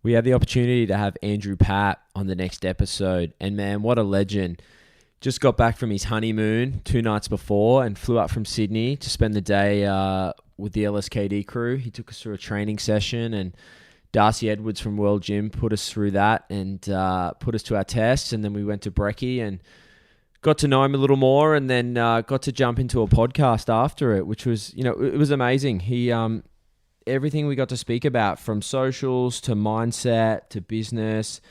We had the opportunity to have Andrew Pap on the next episode. And man, what a legend. Just got back from his honeymoon 2 nights before and flew up from Sydney to spend the day with the LSKD crew. He took us through a training session, and Darcy Edwards from World Gym put us through that and put us to our tests. And then we went to Brekkie and got to know him a little more, and then got to jump into a podcast after it, which was, it was amazing. He everything we got to speak about, from socials to mindset to business,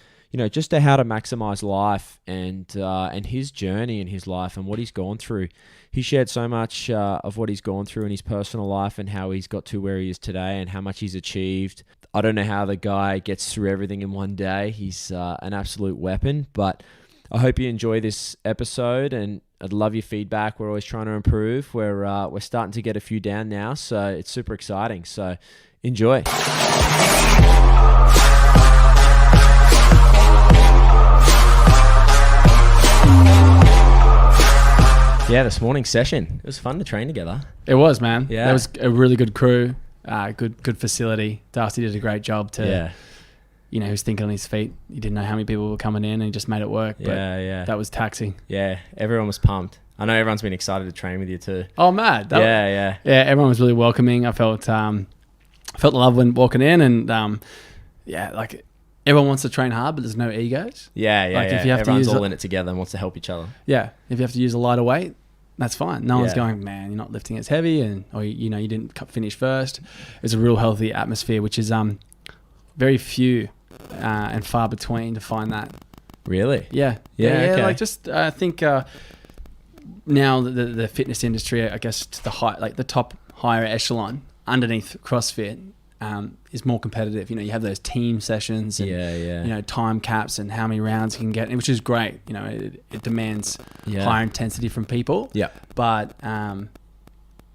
just to how to maximize life and his journey in his life and what he's gone through. He shared so much of what he's gone through in his personal life and how he's got to where he is today and how much he's achieved. I don't know how the guy gets through everything in one day. He's an absolute weapon, but I hope you enjoy this episode, and I'd love your feedback. We're always trying to improve. We're starting to get a few down now, so it's super exciting. So enjoy. Yeah, this morning's session, it was fun to train together. It was, man. Yeah. That was a really good crew, good facility. Darcy did a great job to, he was thinking on his feet. He didn't know how many people were coming in and he just made it work. But that was taxing. Yeah, everyone was pumped. I know everyone's been excited to train with you too. Oh, mad. Yeah, everyone was really welcoming. I felt love when walking in, and everyone wants to train hard, but there's no egos. Yeah. If you have everyone's to use all in it together and wants to help each other. Yeah, if you have to use a lighter weight, that's fine. No one's going, man, you're not lifting as heavy, or you didn't finish first. It's a real healthy atmosphere, which is very few and far between to find that. Really? Yeah. Okay. I think now the fitness industry, I guess, to the top higher echelon underneath CrossFit is more competitive. You have those team sessions and time caps and how many rounds you can get, really is great. It demands higher intensity from people. Yeah. But at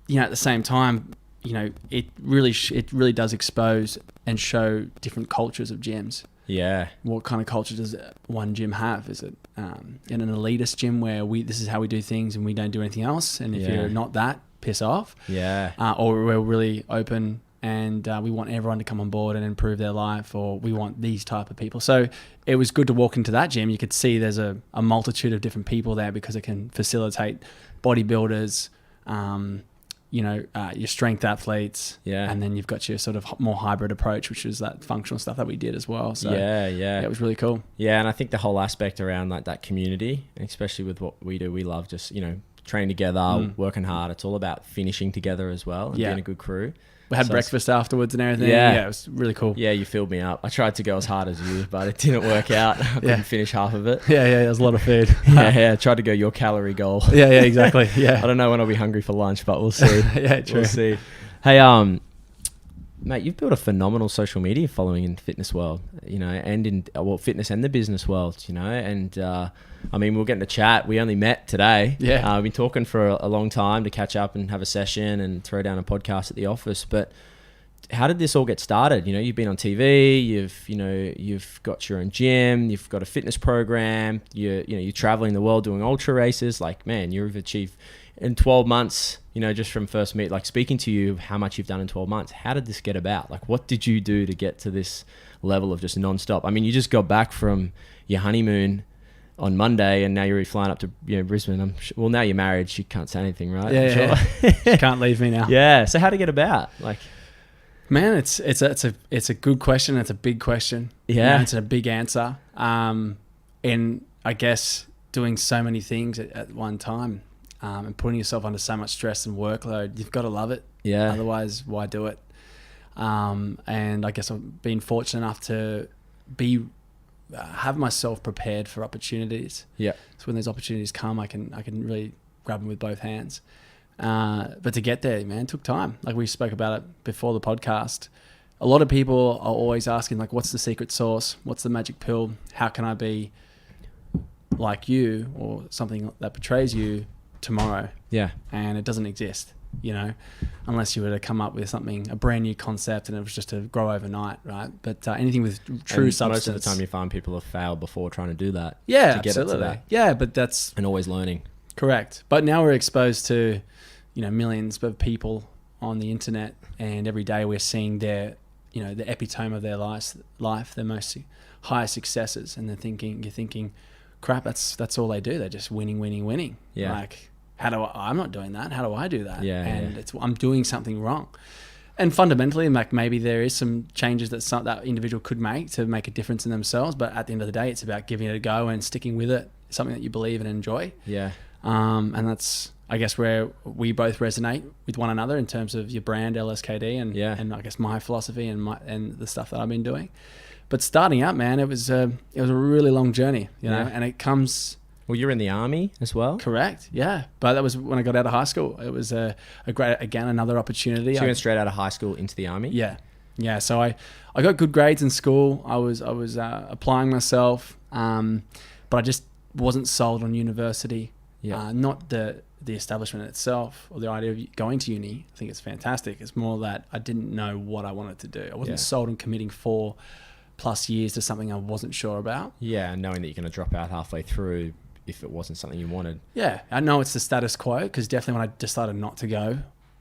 the same time, it really does expose and show different cultures of gyms. Yeah. What kind of culture does one gym have? Is it in an elitist gym where this is how we do things and we don't do anything else? And if you're not that, piss off. Yeah. Or we're really open and we want everyone to come on board and improve their life, or we want these type of people. So it was good to walk into that gym. You could see there's a multitude of different people there because it can facilitate bodybuilders, your strength athletes, and then you've got your sort of more hybrid approach, which is that functional stuff that we did as well. So it was really cool. Yeah, and I think the whole aspect around like that community, especially with what we do, we love just training together, working hard. It's all about finishing together as well and being a good crew. We had breakfast afterwards and everything. Yeah, it was really cool. Yeah, you filled me up. I tried to go as hard as you, but it didn't work out. I couldn't finish half of it. Yeah, there was a lot of food. I tried to go your calorie goal. Yeah, exactly. Yeah. I don't know when I'll be hungry for lunch, but we'll see. Yeah, true. We'll see. Hey, mate, you've built a phenomenal social media following in the fitness world, and in fitness and the business world, and we'll get into chat. We only met today. Yeah. We've been talking for a long time to catch up and have a session and throw down a podcast at the office. But how did this all get started? You've been on TV, you've got your own gym, you've got a fitness program, you're traveling the world doing ultra races. Like, man, you've achieved in 12 months, just from first meet, like speaking to you, how much you've done in 12 months. How did this get about? Like, what did you do to get to this level of just nonstop? You just got back from your honeymoon on Monday and now you're flying up to Brisbane. Now you're married. She can't say anything, right? Yeah. She can't leave me now. Yeah. So how to get about? Like, man, it's a good question. It's a big question. Yeah. It's a big answer. And I guess doing so many things at one time. And putting yourself under so much stress and workload, you've got to love it. Yeah. Otherwise, why do it? And I guess I've been fortunate enough to have myself prepared for opportunities. Yeah. So when those opportunities come, I can really grab them with both hands. But to get there, man, it took time. Like we spoke about it before the podcast. A lot of people are always asking, like, what's the secret sauce? What's the magic pill? How can I be like you or something that portrays you tomorrow? Yeah. And it doesn't exist, unless you were to come up with a brand new concept and it was just to grow overnight, right? But anything with true substance. Most of the time you find people have failed before trying to do that. Yeah, to get absolutely. It to that. Yeah, but that's... And always learning. Correct. But now we're exposed to, millions of people on the internet, and every day we're seeing their the epitome of their life, their most high successes, and you're thinking, crap, that's all they do. They're just winning. Yeah. Like, I'm not doing that. How do I do that? Yeah. And I'm doing something wrong. And fundamentally, like, maybe there is some changes that individual could make to make a difference in themselves. But at the end of the day, it's about giving it a go and sticking with it, something that you believe and enjoy. Yeah. And that's, I guess, where we both resonate with one another in terms of your brand, LSKD, and I guess my philosophy and the stuff that I've been doing. But starting out, man, it was a really long journey, and it comes. Well, you're in the army as well? Correct, yeah. But that was when I got out of high school. It was a great, again, another opportunity. So you went straight out of high school into the army? Yeah. So I got good grades in school. I was applying myself, but I just wasn't sold on university. Yeah. Not the establishment itself or the idea of going to uni. I think it's fantastic. It's more that I didn't know what I wanted to do. I wasn't sold on committing 4+ years to something I wasn't sure about. Yeah, and knowing that you're going to drop out halfway through if it wasn't something you wanted. Yeah, I know it's the status quo, because definitely when I decided not to go,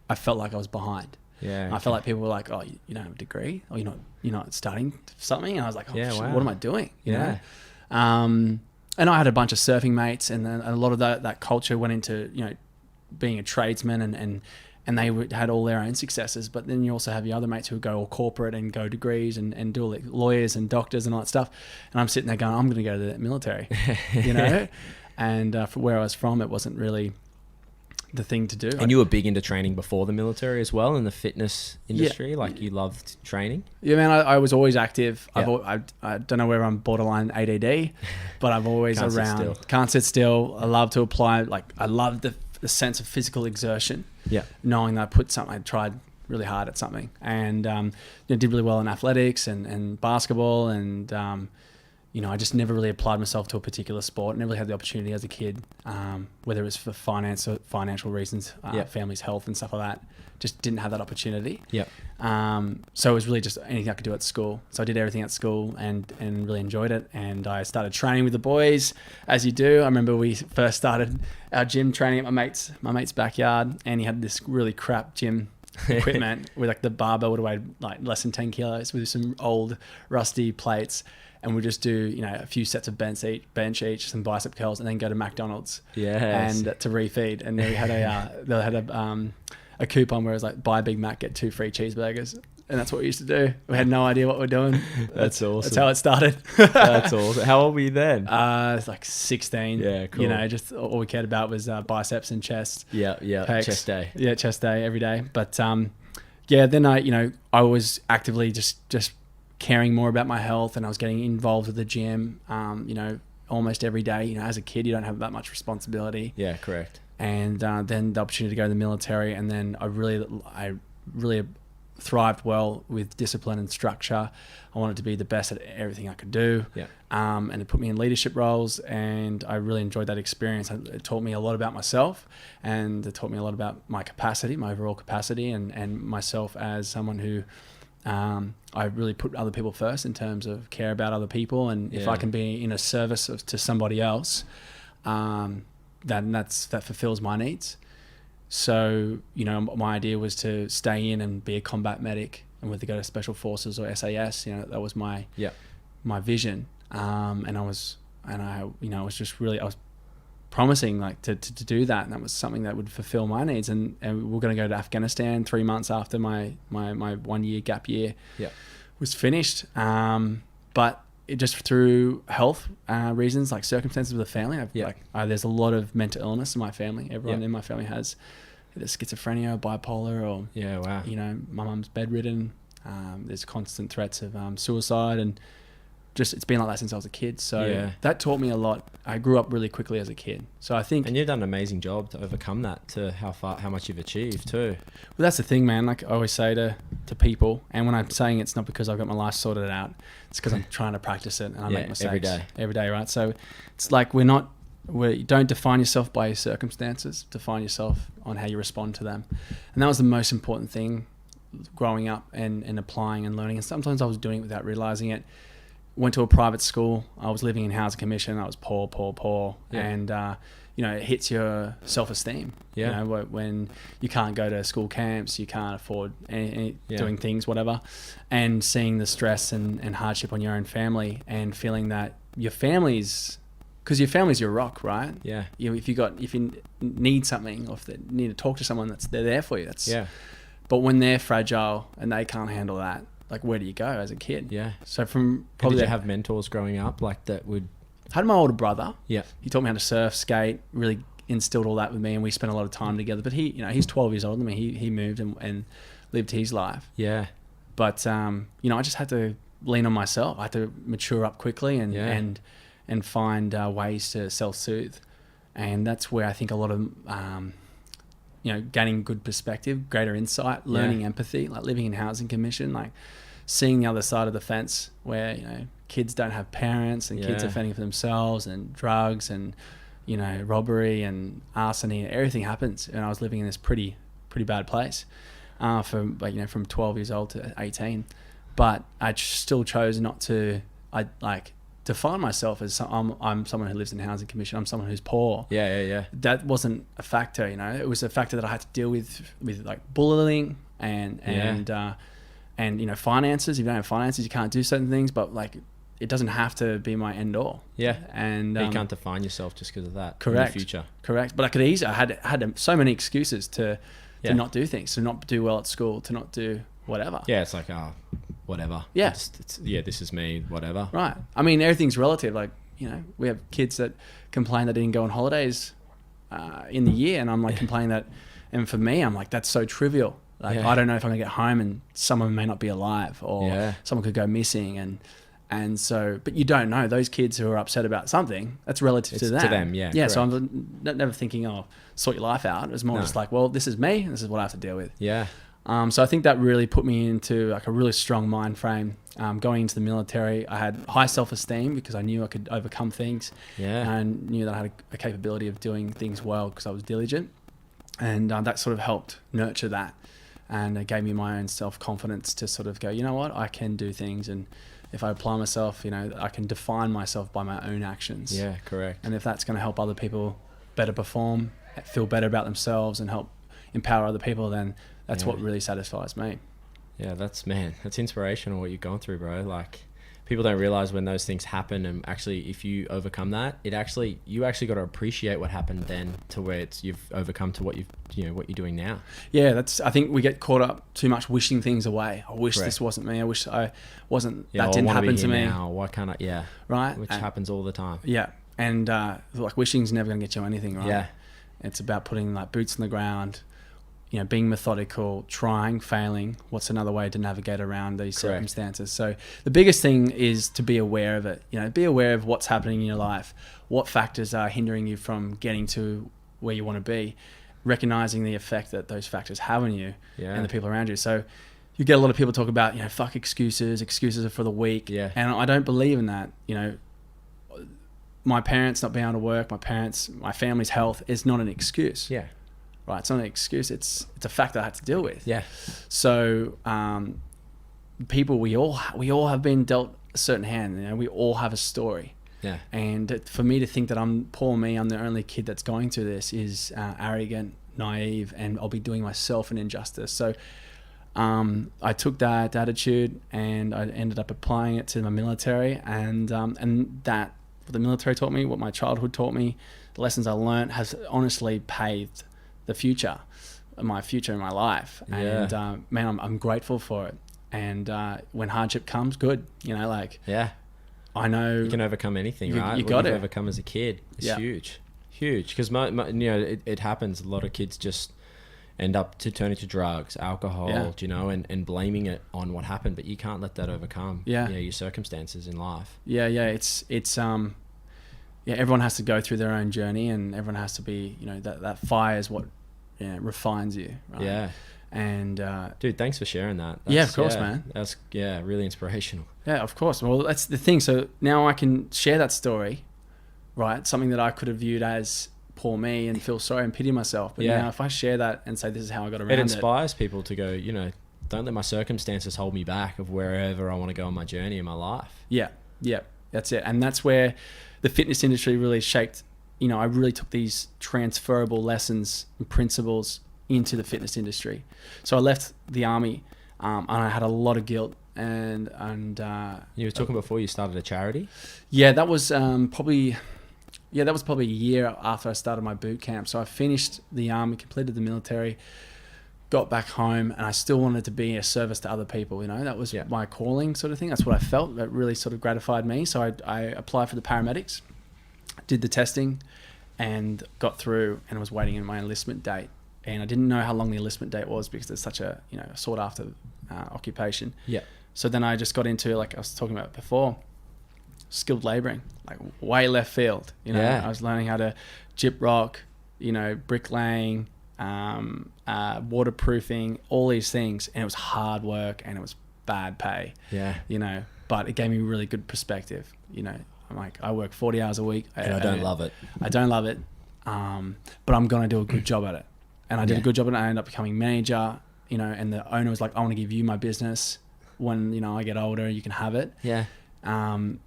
I felt like I was behind. Yeah, I felt like people were like, "Oh, you don't have a degree, or you're not studying something," and I was like, "Oh, yeah, shit, wow. what am I doing?" You know. And I had a bunch of surfing mates, and then a lot of that culture went into being a tradesman, and they had all their own successes. But then you also have your other mates who go all corporate and go degrees and do all the lawyers and doctors and all that stuff. And I'm sitting there going, I'm going to go to the military, And for where I was from, it wasn't really the thing to do. And you were big into training before the military as well, in the fitness industry? Yeah. Like, you loved training? Yeah, man, I was always active. Yeah. I don't know whether I'm borderline ADD, but I'm always Can't around. sit still. Can't sit still. I love to apply. Like, I love the sense of physical exertion. Yeah. Knowing that I tried really hard at something, and did really well in athletics and basketball, and I just never really applied myself to a particular sport. Never really had the opportunity as a kid, whether it was for financial reasons, family's health and stuff like that. Just didn't have that opportunity. Yeah. So it was really just anything I could do at school. So I did everything at school and really enjoyed it. And I started training with the boys, as you do. I remember we first started our gym training at my mate's backyard, and he had this really crap gym equipment with like the barbell would weigh like less than 10 kilos with some old rusty plates. And we just do, a few sets of bench each, some bicep curls, and then go to McDonald's. Yes. And to refeed. And then we had a coupon where it was like, buy a Big Mac, get 2 free cheeseburgers. And that's what we used to do. We had no idea what we're doing. That's awesome. That's how it started. That's awesome. How old were you then? It's like 16. Yeah, cool. Just all we cared about was biceps and chest. Yeah. Pecs. Chest day. Yeah, chest day every day. But then I was actively just caring more about my health, and I was getting involved with the gym, almost every day. As a kid, you don't have that much responsibility. Yeah, correct. And then the opportunity to go to the military, and then I really thrived well with discipline and structure. I wanted to be the best at everything I could do. Yeah. And it put me in leadership roles, and I really enjoyed that experience. It taught me a lot about myself, and it taught me a lot about my capacity, my overall capacity, and myself as someone who I really put other people first in terms of care about other people. And if I can be in a service to somebody else, that fulfills my needs. So, my idea was to stay in and be a combat medic, and whether to go to Special Forces or SAS, that was my vision. And I was promising like to do that, and that was something that would fulfill my needs. And we're going to go to Afghanistan 3 months after my 1 year gap year was finished. But it just through health reasons, like circumstances with the family, there's a lot of mental illness in my family. Everyone in my family has either schizophrenia, bipolar, or my mum's bedridden. There's constant threats of suicide, and just it's been like that since I was a kid. So that taught me a lot. I grew up really quickly as a kid. So I think, and you've done an amazing job to overcome that, to how much you've achieved too. Well, that's the thing, man. Like I always say to people, and when I'm saying it's not because I've got my life sorted out, it's because I'm trying to practice it, and I make mistakes every day, right? So it's like you don't define yourself by your circumstances. Define yourself on how you respond to them, and that was the most important thing growing up and applying and learning. And sometimes I was doing it without realizing it. went to a private school. I was living in housing commission. I was poor. Yeah. And, it hits your self-esteem. Yeah. When you can't go to school camps, you can't afford any Yeah. doing things, whatever. And seeing the stress and hardship on your own family and feeling that your family's, because your family's your rock, right? Yeah. If you need something or if they need to talk to someone, they're there for you. But when they're fragile and they can't handle that, like, where do you go as a kid? Yeah. So from probably, did you have mentors growing up like that would? I had my older brother. Yeah. He taught me how to surf, skate, really instilled all that with me, and we spent a lot of time together. But he's 12 years older than me. He moved and lived his life. Yeah. But I just had to lean on myself. I had to mature up quickly and find ways to self-soothe. And that's where I think a lot of gaining good perspective, greater insight, learning empathy, like living in housing commission, like seeing the other side of the fence where, kids don't have parents and kids are fending for themselves, and drugs and, robbery and arson, everything happens. And I was living in this pretty bad place from 12 years old to 18. But I still chose not to, define myself as I'm someone who lives in housing commission. I'm someone who's poor. Yeah. That wasn't a factor, It was a factor that I had to deal with like bullying and finances. If you don't have finances, you can't do certain things. But like, it doesn't have to be my end all. Yeah. And you can't define yourself just because of that. Correct. In the future. Correct. But I had so many excuses to not do things, to not do well at school, to not do whatever. Yeah, it's like, whatever. Yeah. This is me, whatever. Right. I mean, everything's relative. Like, we have kids that complain they didn't go on holidays in the year, and I'm like complaining that, and for me, I'm like, that's so trivial. Like, I don't know if I'm gonna get home and someone may not be alive, or someone could go missing, and so, but you don't know. Those kids who are upset about something, that's relative to them. To them, yeah. Yeah. Correct. So I'm never thinking, sort your life out. It's more just like, well, this is me. This is what I have to deal with. Yeah. So I think that really put me into like a really strong mind frame. Going into the military, I had high self-esteem because I knew I could overcome things. Yeah. And knew that I had a capability of doing things well because I was diligent. And that sort of helped nurture that. And it gave me my own self-confidence to sort of go, you know what, I can do things. And if I apply myself, I can define myself by my own actions. Yeah, correct. And if that's going to help other people better perform, feel better about themselves and help empower other people, then that's what really satisfies me. Yeah, that's inspirational what you're going through, bro. Like, people don't realize when those things happen, and actually if you overcome that, you actually got to appreciate what happened then to where you've overcome to what what you're doing now. Yeah, I think we get caught up too much wishing things away. I wish this wasn't me. I wish I wasn't, that didn't happen to me. Now. Why can't I? Yeah. Right. Which happens all the time. Yeah. And like, wishing's never going to get you anything, right? Yeah. It's about putting like boots on the ground, being methodical, trying, failing. What's another way to navigate around these circumstances? So the biggest thing is to be aware of it. Be aware of what's happening in your life, what factors are hindering you from getting to where you want to be, recognizing the effect that those factors have on you and the people around you. So you get a lot of people talk about, fuck excuses. Excuses are for the weak. Yeah. And I don't believe in that. My parents not being able to work, my family's health is not an excuse. Yeah. Right, it's not an excuse. It's a fact that I have to deal with. Yeah. So, people, we all have been dealt a certain hand. We all have a story. Yeah. And for me to think that I'm the only kid that's going through this is arrogant, naive, and I'll be doing myself an injustice. So, I took that attitude and I ended up applying it to my military, and that what the military taught me, what my childhood taught me, the lessons I learned has honestly paved my future in my life. And man, I'm grateful for it. And when hardship comes, good, I know you can overcome anything, right? You got it. Overcome as a kid is huge because it happens. A lot of kids just end up to turning to drugs, alcohol, and blaming it on what happened, but you can't let that overcome your circumstances in life. It's everyone has to go through their own journey, and everyone has to be, that fire is what refines you, right? Yeah. And dude, thanks for sharing that. Of course, man. That's really inspirational. Yeah, of course. Well, that's the thing. So now I can share that story, right? Something that I could have viewed as poor me and feel sorry and pity myself. But now if I share that and say, this is how I got around it. It inspires people to go, don't let my circumstances hold me back of wherever I want to go on my journey in my life. Yeah. Yeah, that's it. And that's where the fitness industry really shaped, I really took these transferable lessons and principles into the fitness industry. So I left the army, and I had a lot of guilt. And you were talking before you started a charity? Yeah, that was probably a year after I started my boot camp. So I finished the army, completed the military, got back home, and I still wanted to be a service to other people. That was my calling, sort of thing. That's what I felt. That really sort of gratified me. So I applied for the paramedics, did the testing, and got through, and was waiting in my enlistment date. And I didn't know how long the enlistment date was because it's such a sought after occupation. Yeah. So then I just got into, like I was talking about before, skilled labouring, like way left field. I was learning how to gyp rock, bricklaying, waterproofing, all these things, and it was hard work and it was bad pay. Yeah. But it gave me really good perspective. I'm like, I work 40 hours a week. And I don't love it. I don't love it, but I'm going to do a good job at it. And I did a good job at it. I ended up becoming manager, and the owner was like, I want to give you my business when, I get older, you can have it. Yeah. So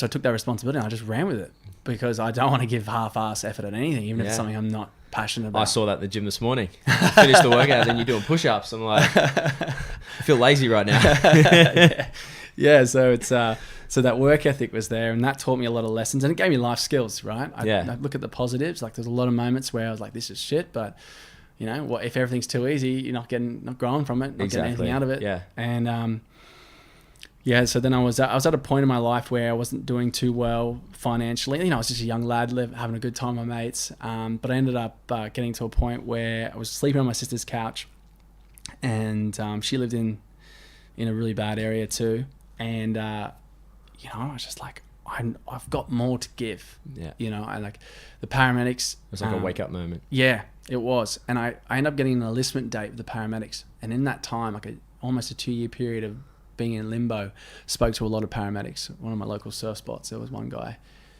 I took that responsibility and I just ran with it because I don't want to give half-ass effort at anything, even if it's something I'm not passionate about. I saw that at the gym this morning. Finished the workout, then you're doing push-ups. I'm like, I feel lazy right now. Yeah. So it's so that work ethic was there, and that taught me a lot of lessons, and it gave me life skills, right? I look at the positives. Like, there's a lot of moments where I was like, this is shit, but what if everything's too easy? You're not growing from it, not getting anything out of it. Yeah. And so then I was at a point in my life where I wasn't doing too well financially. I was just a young lad having a good time with my mates. But I ended up getting to a point where I was sleeping on my sister's couch, and she lived in a really bad area too. And I was just like, I've got more to give. Yeah. I like the paramedics. It was like a wake up moment. Yeah, it was. And I ended up getting an enlistment date with the paramedics. And in that time, like almost a 2-year period of being in limbo, spoke to a lot of paramedics. One of my local surf spots, there was one guy,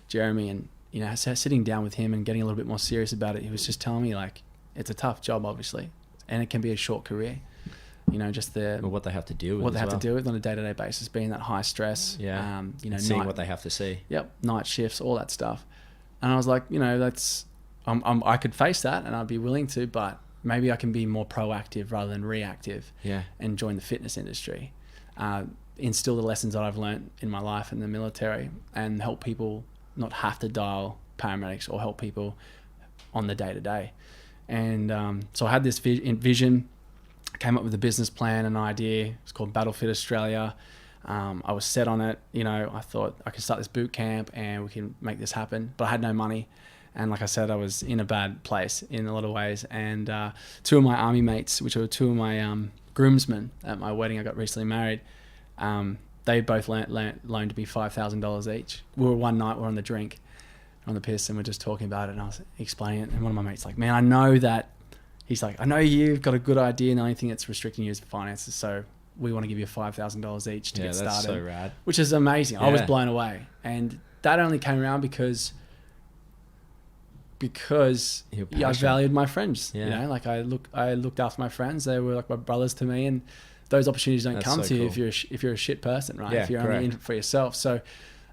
Jeremy, and sitting down with him and getting a little bit more serious about it, he was just telling me, like, it's a tough job, obviously, and it can be a short career. Just what they have to deal with. What they have to deal with on a day-to-day basis, being that high stress. Yeah. Seeing what they have to see. Yep. Night shifts, all that stuff. And I was like, that's, I could face that, and I'd be willing to, but maybe I can be more proactive rather than reactive. Yeah. And join the fitness industry. Instill the lessons that I've learned in my life in the military, and help people not have to dial paramedics, or help people on the day-to-day. And so I had this vision, came up with a business plan, an idea. It's called Battlefit Australia. I was set on it. I thought I could start this boot camp and we can make this happen, but I had no money. And like I said, I was in a bad place in a lot of ways. And two of my army mates, which were two of my groomsmen at my wedding, I got recently married, they both loaned me $5,000 each. One night we were on the drink, on the piss, and we're just talking about it, and I was explaining it, and one of my mates like, man, I know that, he's like, I know you've got a good idea, and the only thing that's restricting you is finances, so we want to give you $5,000 each to get started. Yeah, that's so rad. Which is amazing. Yeah. I was blown away. And that only came around because I valued my friends. Yeah. Like I looked after my friends. They were like my brothers to me, and those opportunities don't come to you if you're a shit person, right? Yeah, if you're only in it for yourself. So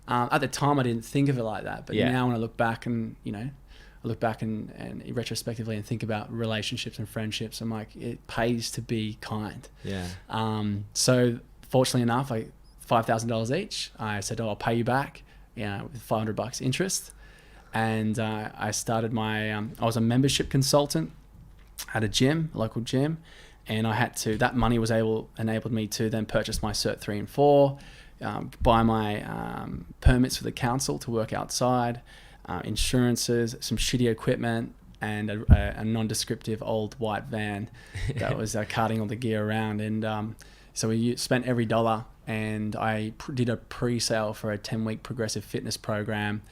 at the time I didn't think of it like that, but now when I look back and and retrospectively and think about relationships and friendships, I'm like, it pays to be kind. Yeah. So fortunately enough, $5,000 each. I said, I'll pay you back, with $500 interest. And I started I was a membership consultant at a local gym, and that money was enabled me to then purchase my Cert 3 and 4, buy my permits for the council to work outside, insurances, some shitty equipment, and a non-descriptive old white van that was carting all the gear around. And so we spent every dollar, and I did a pre-sale for a 10-week progressive fitness program.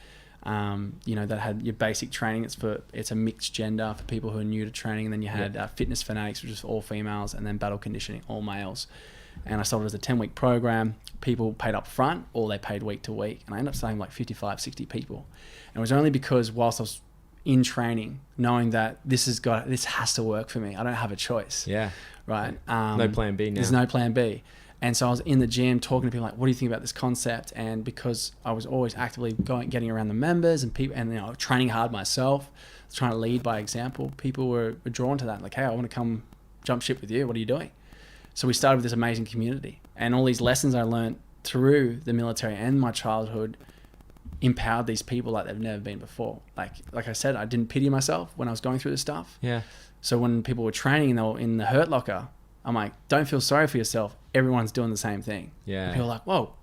That had your basic training. It's a mixed gender for people who are new to training. And then you had fitness fanatics, which is all females, and then battle conditioning, all males. And I sold it as a 10-week program. People paid up front, or they paid week to week. And I ended up selling like 55, 60 people. And it was only because whilst I was in training, knowing that this has to work for me. I don't have a choice. Yeah. Right. No plan B now. There's no plan B. And so I was in the gym talking to people like, what do you think about this concept? And because I was always actively getting around the members and people, and training hard myself, trying to lead by example, people were drawn to that. Like, hey, I want to come jump ship with you. What are you doing? So we started with this amazing community, and all these lessons I learned through the military and my childhood empowered these people like they've never been before. Like I said, I didn't pity myself when I was going through this stuff. Yeah. So when people were training and they were in the hurt locker, I'm like, don't feel sorry for yourself. Everyone's doing the same thing. Yeah. And people are like, whoa,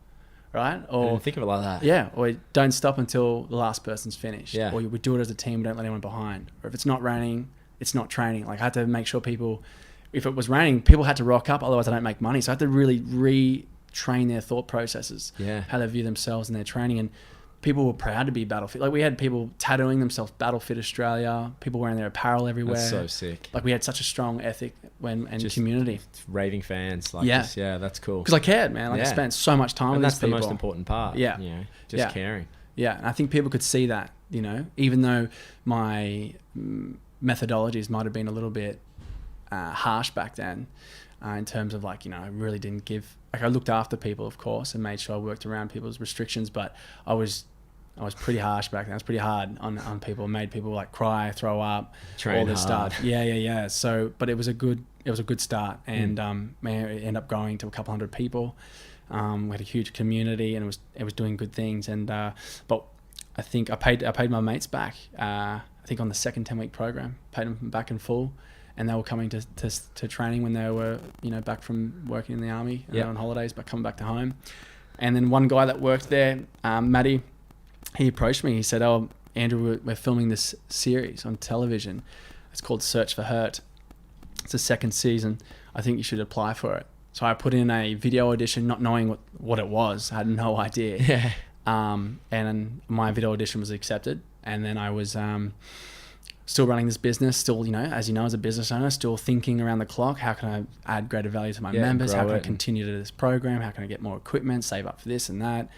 right? Or I didn't think of it like that. Yeah. Or don't stop until the last person's finished. Yeah. Or we do it as a team. We don't let anyone behind. Or if it's not raining, it's not training. Like I had to make sure people, if it was raining, people had to rock up. Otherwise I don't make money. So I had to really retrain their thought processes. Yeah. How they view themselves and their training. And people were proud to be Battlefit. Like we had people tattooing themselves Battlefit Australia, people wearing their apparel everywhere. That's so sick. Like we had such a strong ethic and just community. Raving fans. Yeah, that's cool. Because I cared, man. Like I spent so much time with these people. And that's the most important part. Yeah. Just caring. Yeah. And I think people could see that, even though my methodologies might have been a little bit harsh back then in terms of I really didn't give, I looked after people, of course, and made sure I worked around people's restrictions, but I was pretty harsh back then. I was pretty hard on people, made people cry, throw up, train all this hard. stuff. Yeah. So, but it was a good start, and it ended up growing to a couple hundred people. We had a huge community, and it was doing good things. And but I think I paid my mates back. I think on the second 10-week program, paid them back in full. And they were coming to training when they were, back from working in the army and they were on holidays, but coming back to home. And then one guy that worked there, Matty, he approached me. He said, "Oh, Andrew, we're filming this series on television. It's called Search for Hurt. It's the second season. I think you should apply for it." So I put in a video audition, not knowing what it was. I had no idea. Yeah. And my video audition was accepted. And then I was... still running this business, still, as as a business owner, still thinking around the clock, how can I add greater value to my members? How can I continue to this program? How can I get more equipment, save up for this and that?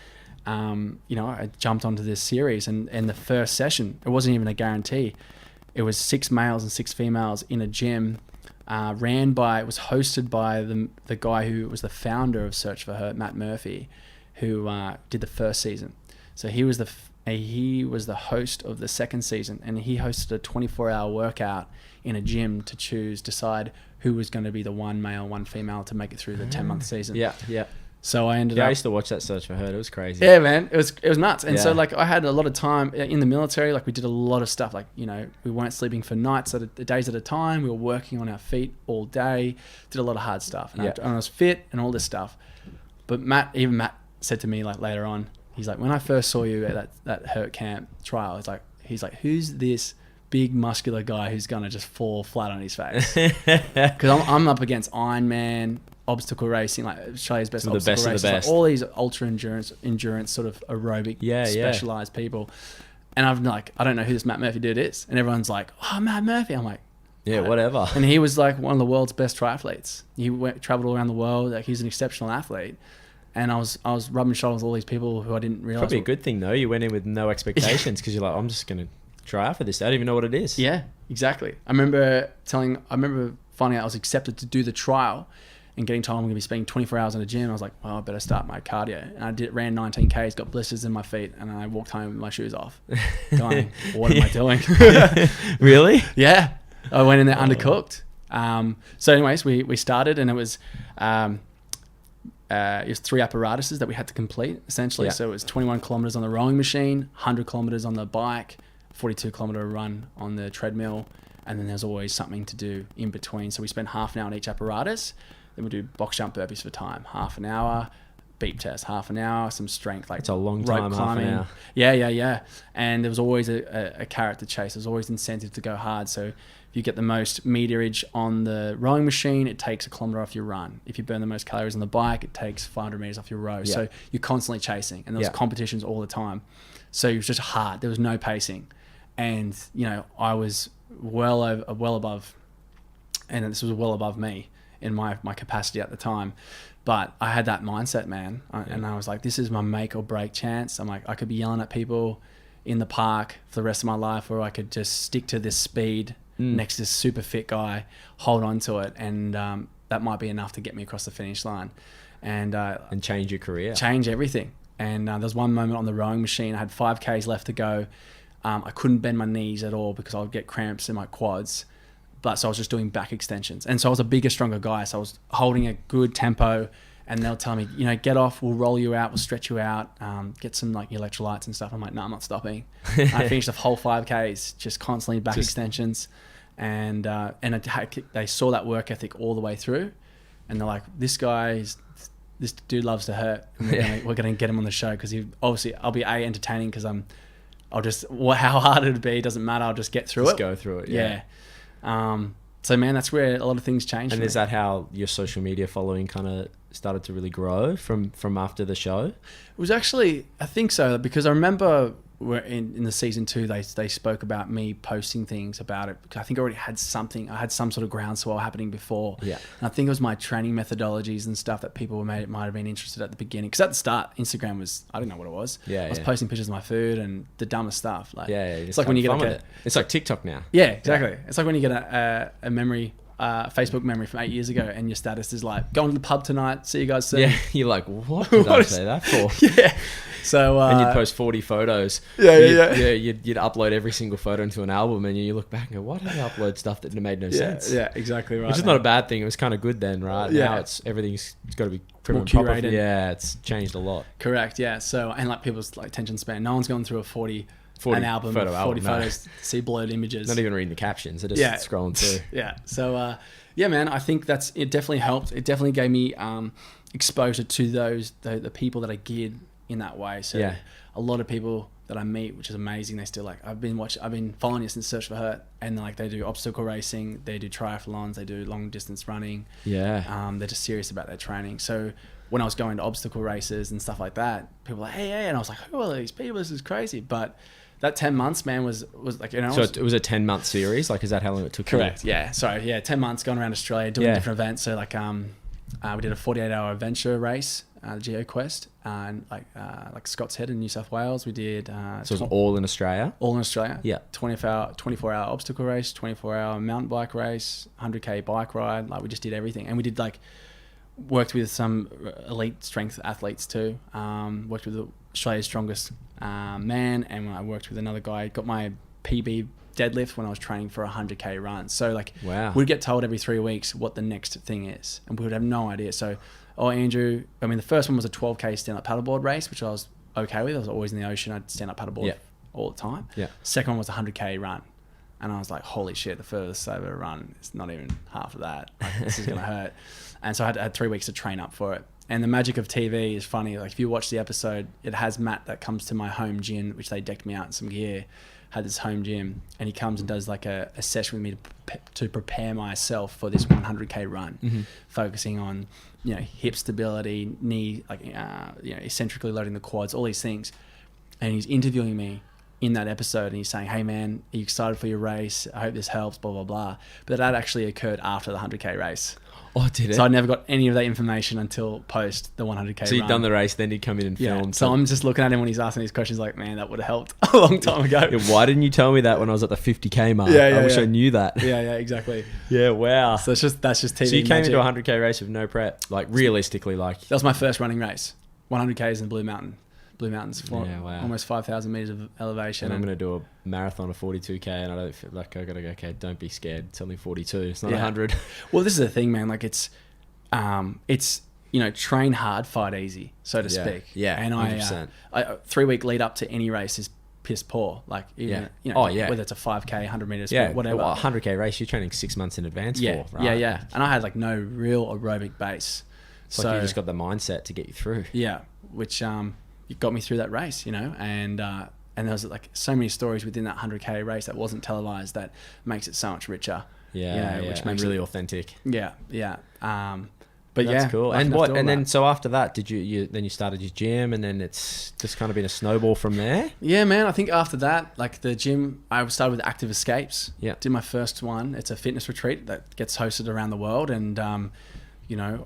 I jumped onto this series, and the first session, it wasn't even a guarantee. It was 6 males and 6 females in a gym, it was hosted by the guy who was the founder of Search for Hurt, Matt Murphy, who did the first season. So he was the host of the second season, and he hosted a 24-hour workout in a gym to decide who was going to be the one male, one female to make it through the 10-month season. Yeah. So I ended up... I used to watch that Search for Hurt. It was crazy. Yeah, man. It was nuts. And so I had a lot of time in the military. We did a lot of stuff. We weren't sleeping for days at a time. We were working on our feet all day. Did a lot of hard stuff. And I was fit and all this stuff. But Matt said to me later on, he's like, when I first saw you at that Hurt camp trial, he's like, who's this big muscular guy who's gonna just fall flat on his face? Because I'm up against Ironman, obstacle racing, Australia's best obstacle racers, all these ultra endurance sort of aerobic specialized people. And I'm like, I don't know who this Matt Murphy dude is. And everyone's like, oh, Matt Murphy. I'm like, yeah, whatever. And he was one of the world's best triathletes. He traveled all around the world. He's an exceptional athlete. And I was rubbing shoulders with all these people who I didn't realize. Probably a good thing though. You went in with no expectations because you're like, I'm just going to try out for this. I don't even know what it is. Yeah, exactly. I remember finding out I was accepted to do the trial and getting told I'm going to be spending 24 hours in a gym. I was like, well, I better start my cardio. And I ran 19 Ks, got blisters in my feet, and I walked home with my shoes off. Going, what am I doing? Really? Yeah. I went in there undercooked. So anyways, we started, and it was 3 apparatuses that we had to complete essentially. Yeah. So it was 21 kilometers on the rowing machine, 100 kilometers on the bike, 42 kilometer run on the treadmill, and then there's always something to do in between. So we spent half an hour on each apparatus. Then we do box jump burpees for time, half an hour, beep test, half an hour, some strength, it's a long time, climbing. Half an hour. Yeah. And there was always a carrot to chase. There's always incentive to go hard. So if you get the most meterage on the rowing machine, it takes 1 kilometer off your run. If you burn the most calories on the bike, it takes 500 meters off your row. Yeah. So you're constantly chasing, and there was competitions all the time. So it was just hard. There was no pacing. And, I was well above, and this was well above me in my capacity at the time. But I had that mindset, man. And I was like, this is my make or break chance. I'm like, I could be yelling at people in the park for the rest of my life, or I could just stick to this speed next to this super fit guy, hold on to it, and that might be enough to get me across the finish line. and change your career. Change everything. And there was one moment on the rowing machine. I had 5Ks left to go. I couldn't bend my knees at all because I would get cramps in my quads. So I was just doing back extensions. And so I was a bigger, stronger guy. So I was holding a good tempo, and they'll tell me, get off, we'll roll you out, we'll stretch you out, get some like electrolytes and stuff. I'm like, no, I'm not stopping. I finished the whole 5Ks, just constantly back extensions. And they saw that work ethic all the way through. And they're like, this dude loves to hurt. And we're going to get him on the show because I'll be entertaining because how hard it'd be, doesn't matter. I'll just get through it. Just go through it. Yeah. So man, that's where a lot of things changed. And is that how your social media following kind of started to really grow from after the show? It was actually, I think so, because I remember in the season 2, they spoke about me posting things about it because I think I already had something. I had some sort of groundswell happening before. Yeah. And I think it was my training methodologies and stuff that people might have been interested at the beginning. Because at the start, Instagram was, I didn't know what it was. Yeah, I was posting pictures of my food and the dumbest stuff. Like, it's like when you get it's like TikTok now. Yeah, exactly. Yeah. It's like when you get a memory, Facebook memory from 8 years ago, and your status is like, going to the pub tonight, see you guys soon. Yeah, you're like, what did I say that for? Yeah. So and you'd post 40 photos. You'd upload every single photo into an album, and you look back and go, why did I upload stuff that made no sense? Yeah, exactly right. Which is not a bad thing. It was kind of good then, right? Yeah. Now everything's got to be more curated. Yeah, it's changed a lot. Correct. Yeah. So, and like people's like attention span, no one's gone through a 40 an album photo of 40 album, photos to see blurred images. Not even reading the captions. They're just scrolling through. Yeah. So, man, I think it definitely helped. It definitely gave me exposure to the people that I geared in that way. So a lot of people that I meet, which is amazing, they still like, I've been following you since Search for Hurt, and like they do obstacle racing, they do triathlons, they do long distance running. Yeah. They're just serious about their training. So when I was going to obstacle races and stuff like that, people were like, hey, and I was like, who are these people? This is crazy. But that 10 months, man, was like, So it was a 10-month series? Like, is that how long it took? Correct, yeah. Sorry, 10 months going around Australia doing different events. So like, we did a 48-hour adventure race, the GeoQuest, and like Scott's Head in New South Wales. We did... so it was all in Australia? All in Australia. Yeah. 24-hour obstacle race, 24-hour mountain bike race, 100K bike ride. Like, we just did everything. And we did worked with some elite strength athletes too. Worked with Australia's strongest man, and I worked with another guy. Got my PB deadlift when I was training for a 100K run. So wow. We'd get told every 3 weeks what the next thing is, and we would have no idea. So, Andrew, the first one was a 12K stand-up paddleboard race, which I was okay with. I was always in the ocean. I'd stand up paddleboard all the time. Yeah. Second one was a 100K run. And I was like, holy shit, the furthest I've ever run is not even half of that. Like, this is going to hurt. And so I had 3 weeks to train up for it. And the magic of TV is funny. Like, if you watch the episode, it has Matt that comes to my home gym, which they decked me out in some gear, had this home gym, and he comes and does like a session with me to prepare myself for this 100K run, focusing on, hip stability, knee, eccentrically loading the quads, all these things. And he's interviewing me in that episode, and he's saying, hey man, are you excited for your race? I hope this helps, blah, blah, blah. But that actually occurred after the 100K race. Oh, did it? So I never got any of that information until post the 100K So you'd done the race, then he'd come in and film. So I'm just looking at him when he's asking these questions like, man, that would have helped a long time ago. Yeah, why didn't you tell me that when I was at the 50K mark? I wish I knew that. Yeah, exactly. Yeah, wow. So that's just TV. So you came into a 100K race with no prep, like realistically, like... That was my first running race. 100Ks in Blue Mountains, almost 5,000 meters of elevation. And I'm going to do a marathon of 42K, and I don't feel like I got to go, okay, don't be scared. It's only 42. It's not 100. Well, this is the thing, man. Like, it's train hard, fight easy, so to speak. Yeah, and 100%. I 3 week lead up to any race is piss poor. Like, even, whether it's a 5K, 100 meters, whatever. Well, a 100K race, you're training 6 months in advance for, right? Yeah. And I had like no real aerobic base. So like you just got the mindset to get you through. Yeah, which it got me through that race, and there was like so many stories within that 100K race that wasn't televised that makes it so much richer. Which makes it really authentic. Yeah. But that's cool. And what? And then so after that, did you started your gym, and then it's just kind of been a snowball from there? Yeah, man. I think after that, like the gym, I started with Active Escapes. Yeah. Did my first one. It's a fitness retreat that gets hosted around the world, and I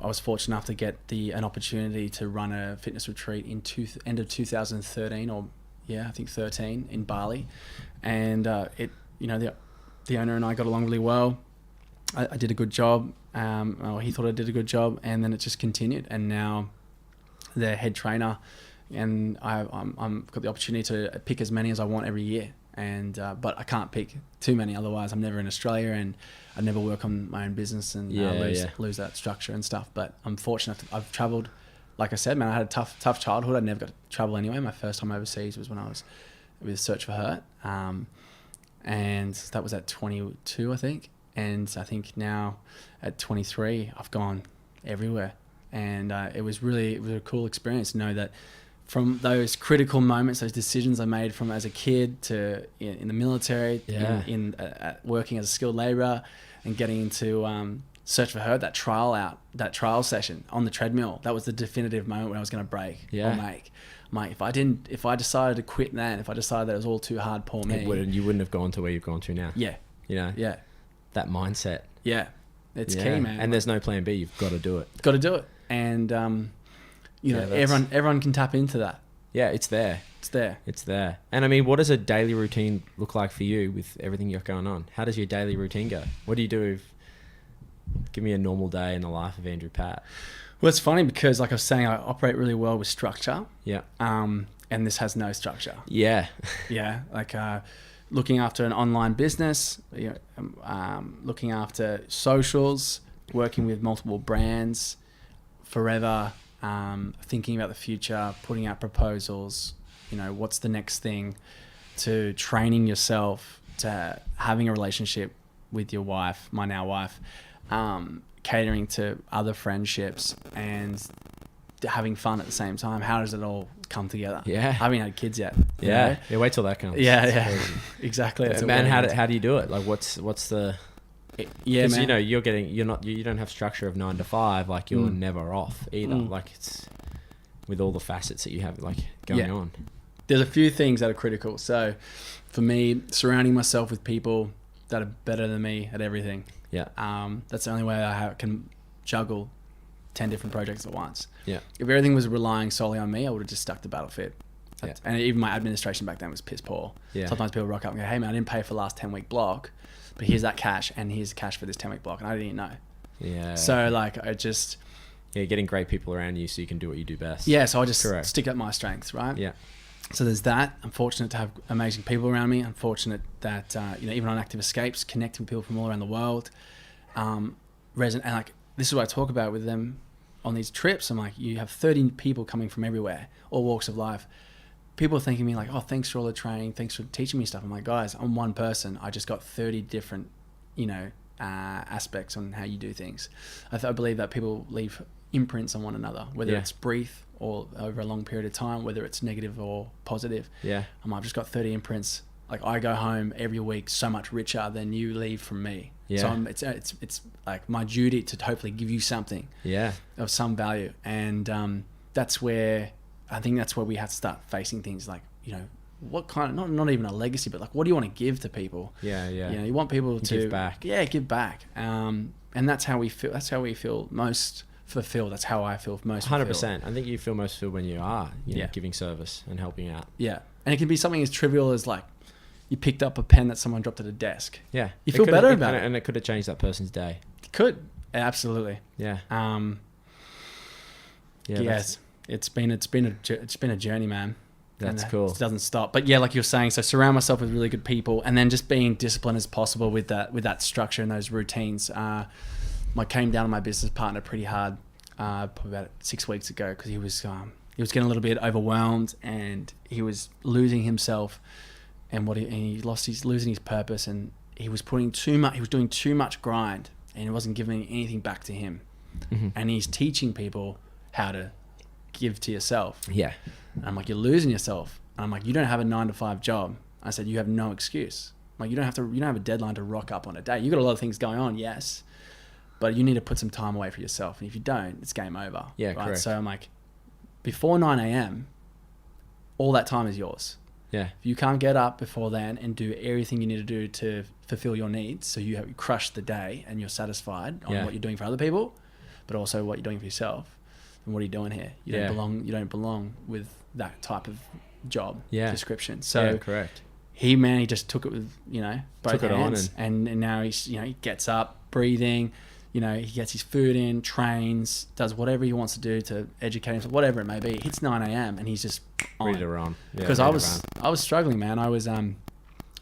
was fortunate enough to get an opportunity to run a fitness retreat in end of 2013, or I think 13 in Bali, and the owner and I got along really well. I did a good job. He thought I did a good job, and then it just continued. And now they're head trainer, and I'm got the opportunity to pick as many as I want every year. And but I can't pick too many, otherwise I'm never in Australia, and I'd never work on my own business and lose that structure and stuff. But I'm fortunate. I've travelled, like I said, man. I had a tough childhood. I never got to travel anyway. My first time overseas was when I was with Search for Hurt, and that was at 22, I think. And I think now at 23, I've gone everywhere, and it was a cool experience to know that from those critical moments, those decisions I made from as a kid to in the military, in working as a skilled labourer, and getting into Search for Hurt, that trial session on the treadmill, that was the definitive moment when I was going to break or make. Mate, if I decided to quit then, if I decided that it was all too hard, poor me, you wouldn't have gone to where you've gone to now. Yeah, that mindset. Yeah, it's key, man. And there's no plan B. You've got to do it. Got to do it, and everyone can tap into that. Yeah, it's there. It's there. And I mean, what does a daily routine look like for you with everything you've got going on? How does your daily routine go? What do you do? Give me a normal day in the life of Andrew Pap. Well, it's funny because, like I was saying, I operate really well with structure. Yeah. And this has no structure. Yeah. Yeah. Like looking after an online business, looking after socials, working with multiple brands, forever, thinking about the future, putting out proposals, what's the next thing, to training yourself, to having a relationship with your wife, my now wife, catering to other friendships, and having fun at the same time. How does it all come together? Yeah. I haven't had kids yet. Yeah. Yeah, wait till that comes. Yeah. Exactly. Man, how do you do it? Like what's the... Yeah, man. Because you don't have structure of 9 to 5. Like you're never off either. Like it's with all the facets that you have like going on. There's a few things that are critical. So for me, surrounding myself with people that are better than me at everything. Yeah. That's the only way I can juggle 10 different projects at once. Yeah. If everything was relying solely on me, I would have just stuck to Battlefield. Yeah. And even my administration back then was piss poor. Yeah. Sometimes people rock up and go, hey man, I didn't pay for the last 10-week block, but here's that cash, and here's the cash for this 10-week block, and I didn't even know. Yeah. So like I just... Yeah, getting great people around you so you can do what you do best. Yeah, so I just stick at my strengths, right? Yeah. So there's that. I'm fortunate to have amazing people around me. I'm fortunate that, even on Active Escapes, connecting with people from all around the world. And like, this is what I talk about with them on these trips. I'm like, you have 30 people coming from everywhere, all walks of life. People are thanking me like, oh, thanks for all the training. Thanks for teaching me stuff. I'm like, guys, I'm one person. I just got 30 different, aspects on how you do things. I believe that people leave imprints on one another, whether it's brief or over a long period of time, whether it's negative or positive. Yeah. I've just got 30 imprints. Like I go home every week so much richer than you leave from me. Yeah. So it's like my duty to hopefully give you something. Yeah. Of some value, and that's where we have to start facing things like, what kind of, not even a legacy, but like, what do you want to give to people? Yeah. You want people to give back. Yeah, give back. And that's how we feel. That's how we feel most fulfilled. That's how I feel most 100%. I think you feel most fulfilled when you are giving service and helping out. Yeah. And it can be something as trivial as like you picked up a pen that someone dropped at a desk. Yeah. You feel better about it. And it could have changed that person's day. It could. Absolutely. Yeah. Yes. It's been a journey, man. That's cool. It doesn't stop. But yeah, like you're saying, so surround myself with really good people, and then just being disciplined as possible with that structure and those routines. I came down on my business partner pretty hard probably about 6 weeks ago, because he was getting a little bit overwhelmed, and he was losing himself, and he's losing his purpose, and he was doing too much grind, and it wasn't giving anything back to him. Mm-hmm. And he's teaching people how to give to yourself. Yeah. And I'm like, you're losing yourself. And I'm like, you don't have a 9-to-5 job. I said, you have no excuse. I'm like, you don't have a deadline to rock up on a day. You got a lot of things going on, yes, but you need to put some time away for yourself. And if you don't, it's game over. Yeah, right? Correct. So I'm like, before 9 a.m., all that time is yours. Yeah. If you can't get up before then and do everything you need to do to fulfill your needs, so you crushed the day and you're satisfied on what you're doing for other people, but also what you're doing for yourself, then what are you doing here? You don't belong with that type of job description. So correct. He just took it with, both hands, and now he gets up, breathing, You know, he gets his food in, trains, does whatever he wants to do to educate himself, whatever it may be. It hits 9 a.m. and he's just on. Ready to run. Because I was struggling, man. I was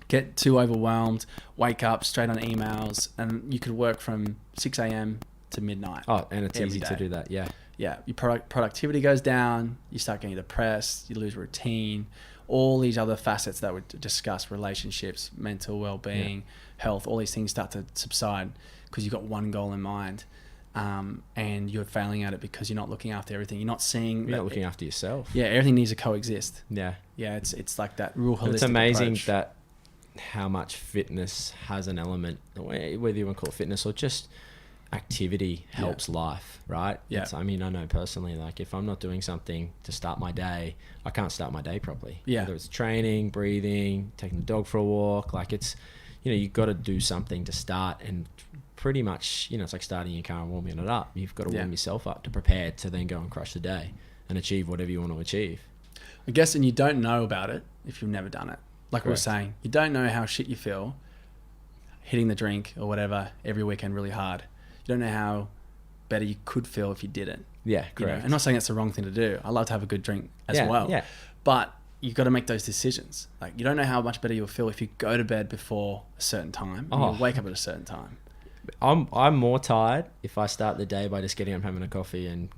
get too overwhelmed, wake up straight on emails, and you could work from 6 a.m. to midnight. Oh, and it's easy to do that. Yeah. Yeah. Your productivity goes down. You start getting depressed. You lose routine. All these other facets that we discuss, relationships, mental well-being, health, all these things start to subside because you've got one goal in mind, and you're failing at it because you're not looking after everything. You're not seeing... You're not looking after yourself. Yeah, everything needs to coexist. Yeah. Yeah, it's like that real holistic It's amazing approach. that how much fitness has an element, whether you want to call it fitness or just activity helps life, right? Yeah. I mean, I know personally, like if I'm not doing something to start my day, I can't start my day properly. Yeah. Whether it's training, breathing, taking the dog for a walk, like it's, you know, you've got to do something to start, and pretty much, you know, it's like starting your car and warming it up. You've got to warm yourself up to prepare to then go and crush the day and achieve whatever you want to achieve. I guess, and you don't know about it if you've never done it. Like we were Correct. saying, you don't know how shit you feel hitting the drink or whatever every weekend really hard. You don't know how better you could feel if you didn't. Yeah, correct. You know? I'm not saying that's the wrong thing to do. I love to have a good drink as well. Yeah. But you've got to make those decisions. Like, you don't know how much better you'll feel if you go to bed before a certain time and you wake up at a certain time. I'm more tired if I start the day by just getting up, having a coffee and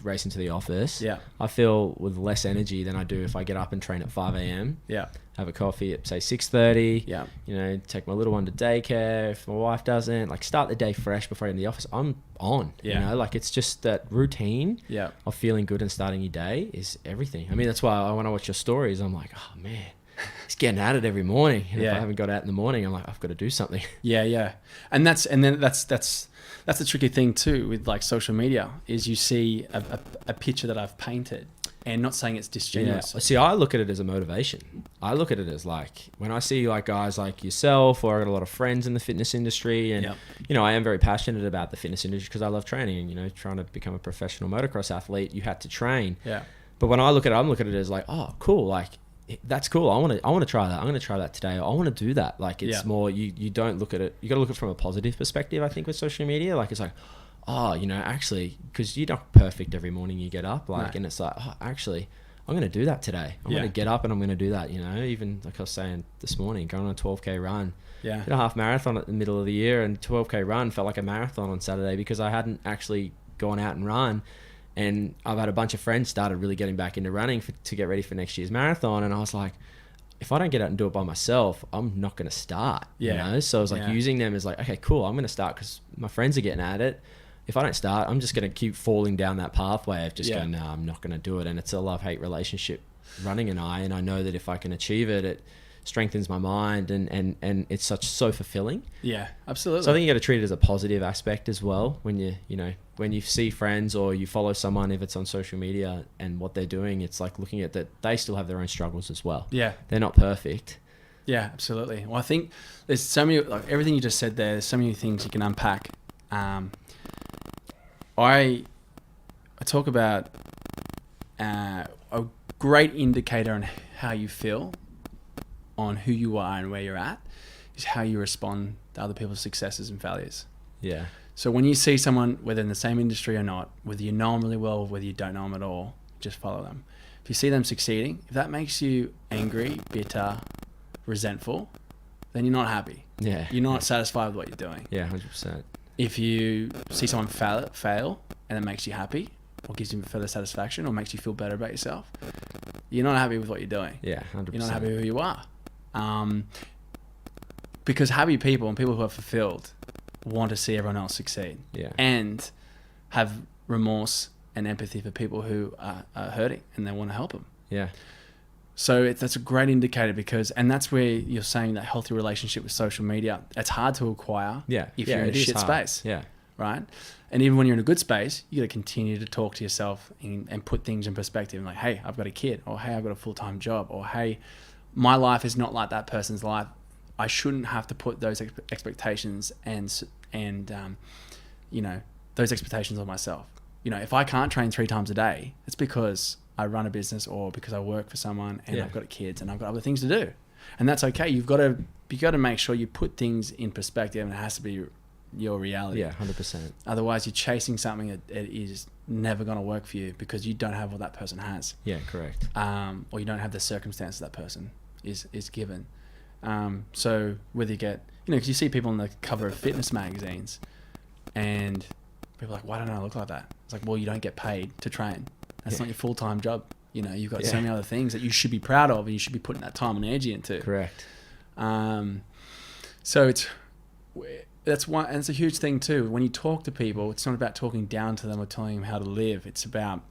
racing to the office. Yeah. I feel with less energy than I do if I get up and train at 5 a.m. Yeah. Have a coffee at say 6:30. Yeah. You know, take my little one to daycare if my wife doesn't. Like, start the day fresh before I get in the office. I'm on. Yeah. You know, like it's just that routine Yeah. of feeling good and starting your day is everything. I mean, that's why when I watch your stories, I'm like, oh man, he's getting at it every morning. And if I haven't got out in the morning, I'm like, I've got to do something. Yeah, yeah. And that's the tricky thing too with like social media is you see a picture that I've painted, and not saying it's disingenuous. Yeah. See, I look at it as a motivation. I look at it as like when I see like guys like yourself, or I got a lot of friends in the fitness industry, and you know, I am very passionate about the fitness industry because I love training. And you know, trying to become a professional motocross athlete, you had to train. Yeah. But when I look at it, I'm looking at it as like, oh, cool, like that's cool. I want to try that. I'm going to try that today. I want to do that. Like it's more, you don't look at it. You got to look at it from a positive perspective. I think with social media, like it's like, oh, you know, actually, because you're not perfect every morning you get up, like, and it's like, oh, actually, I'm going to do that today. I'm going to get up and I'm going to do that. You know, even like I was saying this morning, going on a 12K run. Yeah. Did a half marathon at the middle of the year, and 12K run felt like a marathon on Saturday because I hadn't actually gone out and run. And I've had a bunch of friends started really getting back into running to get ready for next year's marathon. And I was like, if I don't get out and do it by myself, I'm not going to start. Yeah. You know? So I was like using them as like, okay, cool, I'm going to start because my friends are getting at it. If I don't start, I'm just going to keep falling down that pathway of just going, no, I'm not going to do it. And it's a love-hate relationship running, and I know that if I can achieve it, it strengthens my mind, and it's so fulfilling. Yeah, absolutely. So I think you got to treat it as a positive aspect as well. When when you see friends or you follow someone, if it's on social media and what they're doing, it's like looking at that they still have their own struggles as well. Yeah. They're not perfect. Yeah, absolutely. Well, I think there's so many, like everything you just said there, there's so many things you can unpack. I talk about a great indicator on how you feel, on who you are and where you're at, is how you respond to other people's successes and failures. Yeah. So when you see someone, whether in the same industry or not, whether you know them really well, whether you don't know them at all, just follow them. If you see them succeeding, if that makes you angry, bitter, resentful, then you're not happy. Yeah. You're not satisfied with what you're doing. Yeah, 100%. If you see someone fail and it makes you happy, or gives you further satisfaction, or makes you feel better about yourself, you're not happy with what you're doing. Yeah, 100%. You're not happy with who you are. Because happy people and people who are fulfilled want to see everyone else succeed. Yeah. And have remorse and empathy for people who are hurting, and they want to help them. Yeah. So that's a great indicator, and that's where you're saying that healthy relationship with social media, it's hard to acquire if you're in a shit space. Yeah. Right? And even when you're in a good space, you got to continue to talk to yourself and put things in perspective. Like, hey, I've got a kid, or hey, I've got a full-time job, or hey, my life is not like that person's life. I shouldn't have to put those expectations and those expectations on myself. You know, if I can't train 3 times a day, it's because I run a business, or because I work for someone, and I've got kids and I've got other things to do. And that's okay. You've got to make sure you put things in perspective, and it has to be your reality. Yeah, 100%. Otherwise, you're chasing something that it is never going to work for you because you don't have what that person has. Yeah, correct. Or you don't have the circumstances that person is given. So whether you get, because you see people on the cover of fitness magazines and people are like, why don't I look like that? It's like, well, you don't get paid to train. That's not your full-time job. You've got so many other things that you should be proud of and you should be putting that time and energy into. Correct. So that's one, and it's a huge thing too. When you talk to people, it's not about talking down to them or telling them how to live. It's about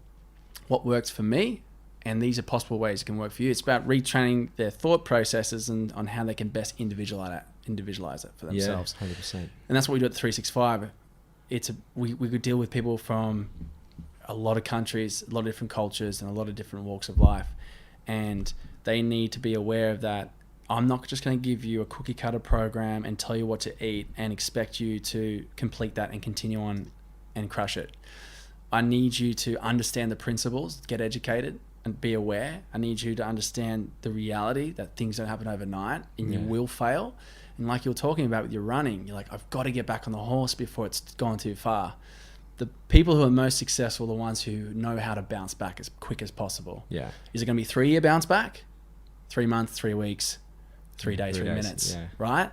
what works for me, and these are possible ways it can work for you. It's about retraining their thought processes and on how they can best individualize it for themselves. Yeah, 100%. And that's what we do at 365. We could deal with people from a lot of countries, a lot of different cultures, and a lot of different walks of life, and they need to be aware of that. I'm not just going to give you a cookie cutter program and tell you what to eat and expect you to complete that and continue on and crush it. I need you to understand the principles, get educated and be aware. I need you to understand the reality that things don't happen overnight and you will fail. And like you're talking about with your running, you're like, I've got to get back on the horse before it's gone too far. The people who are most successful are the ones who know how to bounce back as quick as possible. Yeah. Is it going to be 3-year bounce back? 3 months, 3 weeks? 3 days, 3 minutes, right?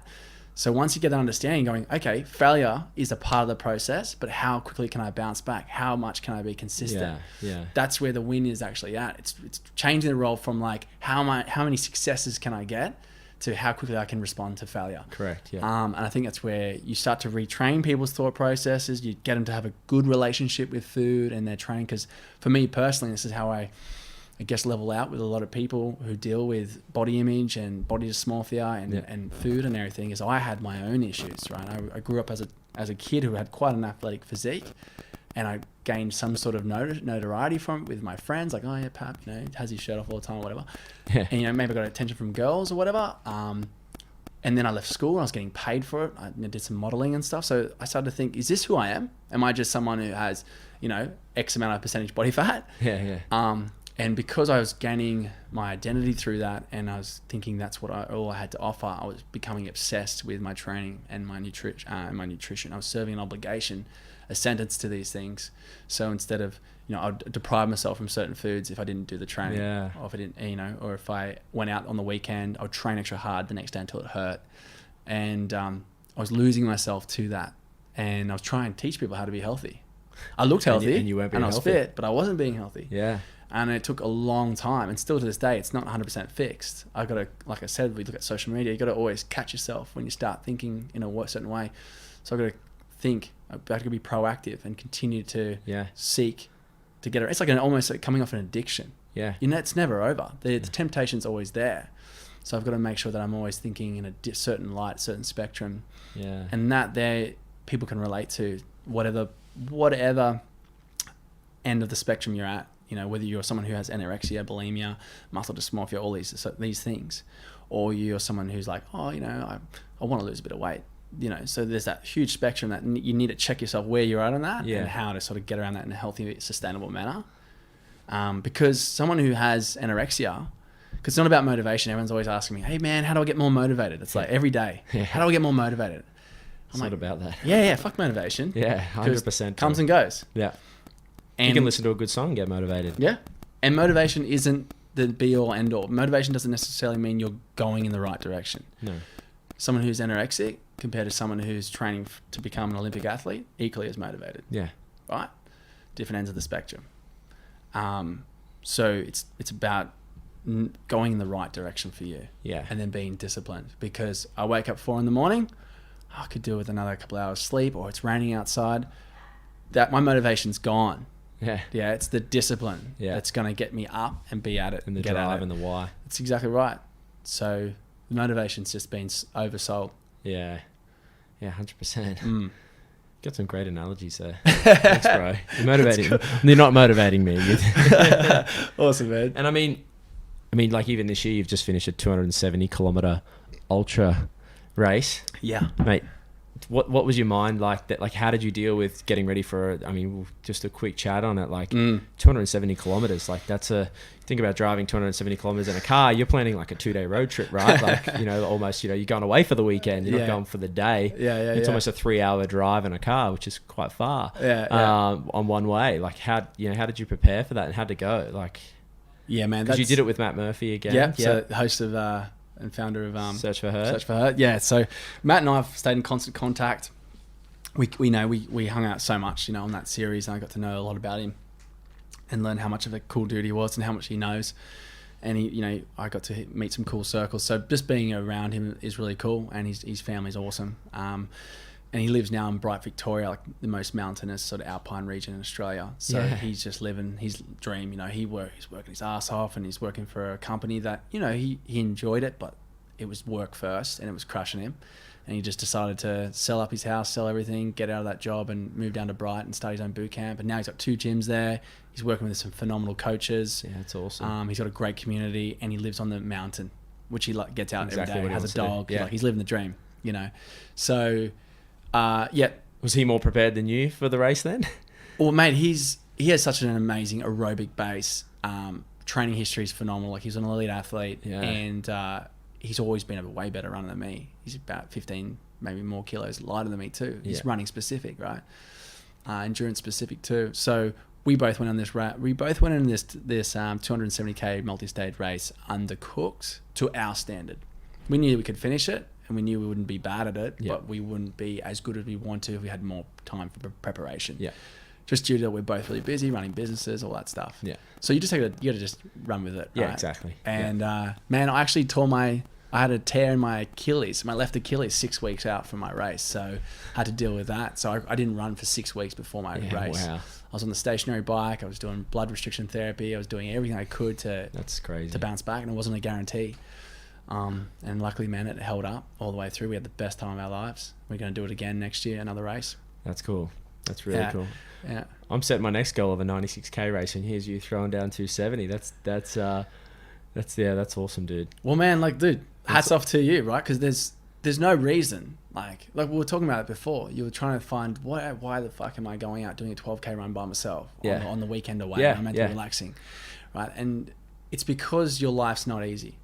So once you get that understanding going, okay, failure is a part of the process, but how quickly can I bounce back? How much can I be consistent? Yeah. That's where the win is actually at. It's changing the role from like, how many successes can I get to how quickly I can respond to failure. Correct, yeah. And I think that's where you start to retrain people's thought processes. You get them to have a good relationship with food and their training. Because for me personally, this is how I guess level out with a lot of people who deal with body image and body dysmorphia and food and everything. Is I had my own issues, right? I grew up as a kid who had quite an athletic physique, and I gained some sort of notoriety from it with my friends, like, oh yeah, Pap, has his shirt off all the time or whatever. Yeah. And maybe I got attention from girls or whatever. And then I left school and I was getting paid for it. I did some modeling and stuff. So I started to think, is this who I am? Am I just someone who has, X amount of percentage body fat? Yeah. And because I was gaining my identity through that, and I was thinking that's all I had to offer, I was becoming obsessed with my training and my nutrition. I was serving an obligation, a sentence to these things. So instead of, I'd deprive myself from certain foods if I didn't do the training, or if I didn't, or if I went out on the weekend, I'd train extra hard the next day until it hurt. And I was losing myself to that, and I was trying to teach people how to be healthy. I looked healthy, and you weren't being healthy. I was fit, but I wasn't being healthy. Yeah. And it took a long time, and still to this day, it's not 100% fixed. I've got to, like I said, we look at social media, you got to always catch yourself when you start thinking in a certain way. So I've got to think, I've got to be proactive and continue to seek to get it. It's like almost like coming off an addiction. Yeah. It's never over. The temptation's always there. So I've got to make sure that I'm always thinking in a certain light, certain spectrum. Yeah. And that people can relate to whatever end of the spectrum you're at. Whether you're someone who has anorexia, bulimia, muscle dysmorphia, all these things, or you're someone who's like, I want to lose a bit of weight. So there's that huge spectrum that you need to check yourself where you're at on that and how to sort of get around that in a healthy, sustainable manner. Because someone who has anorexia, because it's not about motivation. Everyone's always asking me, hey man, how do I get more motivated? It's like every day, how do I get more motivated? It's not about that. Yeah, fuck motivation. Yeah, 100%. Comes and goes. Yeah. And you can listen to a good song and get motivated. Yeah. And motivation isn't the be all end all. Motivation doesn't necessarily mean you're going in the right direction. No. Someone who's anorexic compared to someone who's training to become an Olympic athlete equally as motivated. Yeah. Right? Different ends of the spectrum. So it's about going in the right direction for you. Yeah. And then being disciplined. Because I wake up 4 a.m, I could do with another couple of hours sleep, or it's raining outside. That my motivation's gone. Yeah, it's the discipline that's going to get me up and be at it. And the drive and the why. That's exactly right. So the motivation's just been oversold. Yeah, 100%. Got some great analogies there. Thanks, bro. You're motivating. You're not motivating me. Awesome, man. And I mean, like even this year, you've just finished a 270 kilometer ultra race. Yeah, mate. what was your mind like that? Like, how did you deal with getting ready for, I mean, just a quick chat on it, like 270 kilometers, like that's think about driving 270 kilometers in a car, you're planning like a 2-day road trip, right? Like, you know, almost, you know, you're going away for the weekend, you're not going for the day. It's almost a 3-hour drive in a car, which is quite far on one way. Like, how did you prepare for that and how'd it go? Like, yeah, man, because you did it with Matt Murphy again. So host of and founder of Search for Her. Yeah, so Matt and I have stayed in constant contact. We hung out so much, you know, on that series, and I got to know a lot about him and learn how much of a cool dude he was and how much he knows. And he, you know, I got to meet some cool circles. So just being around him is really cool, and his family's awesome. And he lives now in Bright, Victoria, like the most mountainous sort of alpine region in Australia. So he's just living his dream. You know, he's working his ass off, and he's working for a company that, you know, he enjoyed it, but it was work first, and it was crushing him. And he just decided to sell up his house, sell everything, get out of that job, and move down to Bright and start his own boot camp. And now he's got 2 gyms there. He's working with some phenomenal coaches. Yeah, that's awesome. He's got a great community, and he lives on the mountain, which he like gets out every day. Has a dog. Yeah. Like, he's living the dream, you know. So. Was he more prepared than you for the race then? Well, mate, he has such an amazing aerobic base. Training history is phenomenal. Like, he's an elite athlete, and he's always been a way better runner than me. He's about 15, maybe more kilos lighter than me too. He's running specific, right? Endurance specific too. So we both went on this this 270k multi-stage race undercooked to our standard. We knew we could finish it, and we knew we wouldn't be bad at it, but we wouldn't be as good as we want to if we had more time for preparation. Yeah. Just due to we're both really busy running businesses, all that stuff. Yeah. So you got to just run with it. Yeah, right? exactly. And man, I actually I had a tear in my Achilles, my left Achilles, 6 weeks out from my race. So I had to deal with that. So I didn't run for 6 weeks before my race. Wow. I was on the stationary bike. I was doing blood restriction therapy. I was doing everything I could to bounce back, and it wasn't a guarantee. And luckily, man, it held up all the way through. We had the best time of our lives. We're going to do it again next year, another race. That's cool. That's really cool. Yeah. I'm setting my next goal of a 96k race, and here's you throwing down 270. That's awesome, dude. Well, man, like, dude, hats off to you, right? Because there's no reason. Like we were talking about it before. You were trying to find why the fuck am I going out doing a 12k run by myself on the weekend away? Yeah. I'm meant to be relaxing, right? And it's because your life's not easy.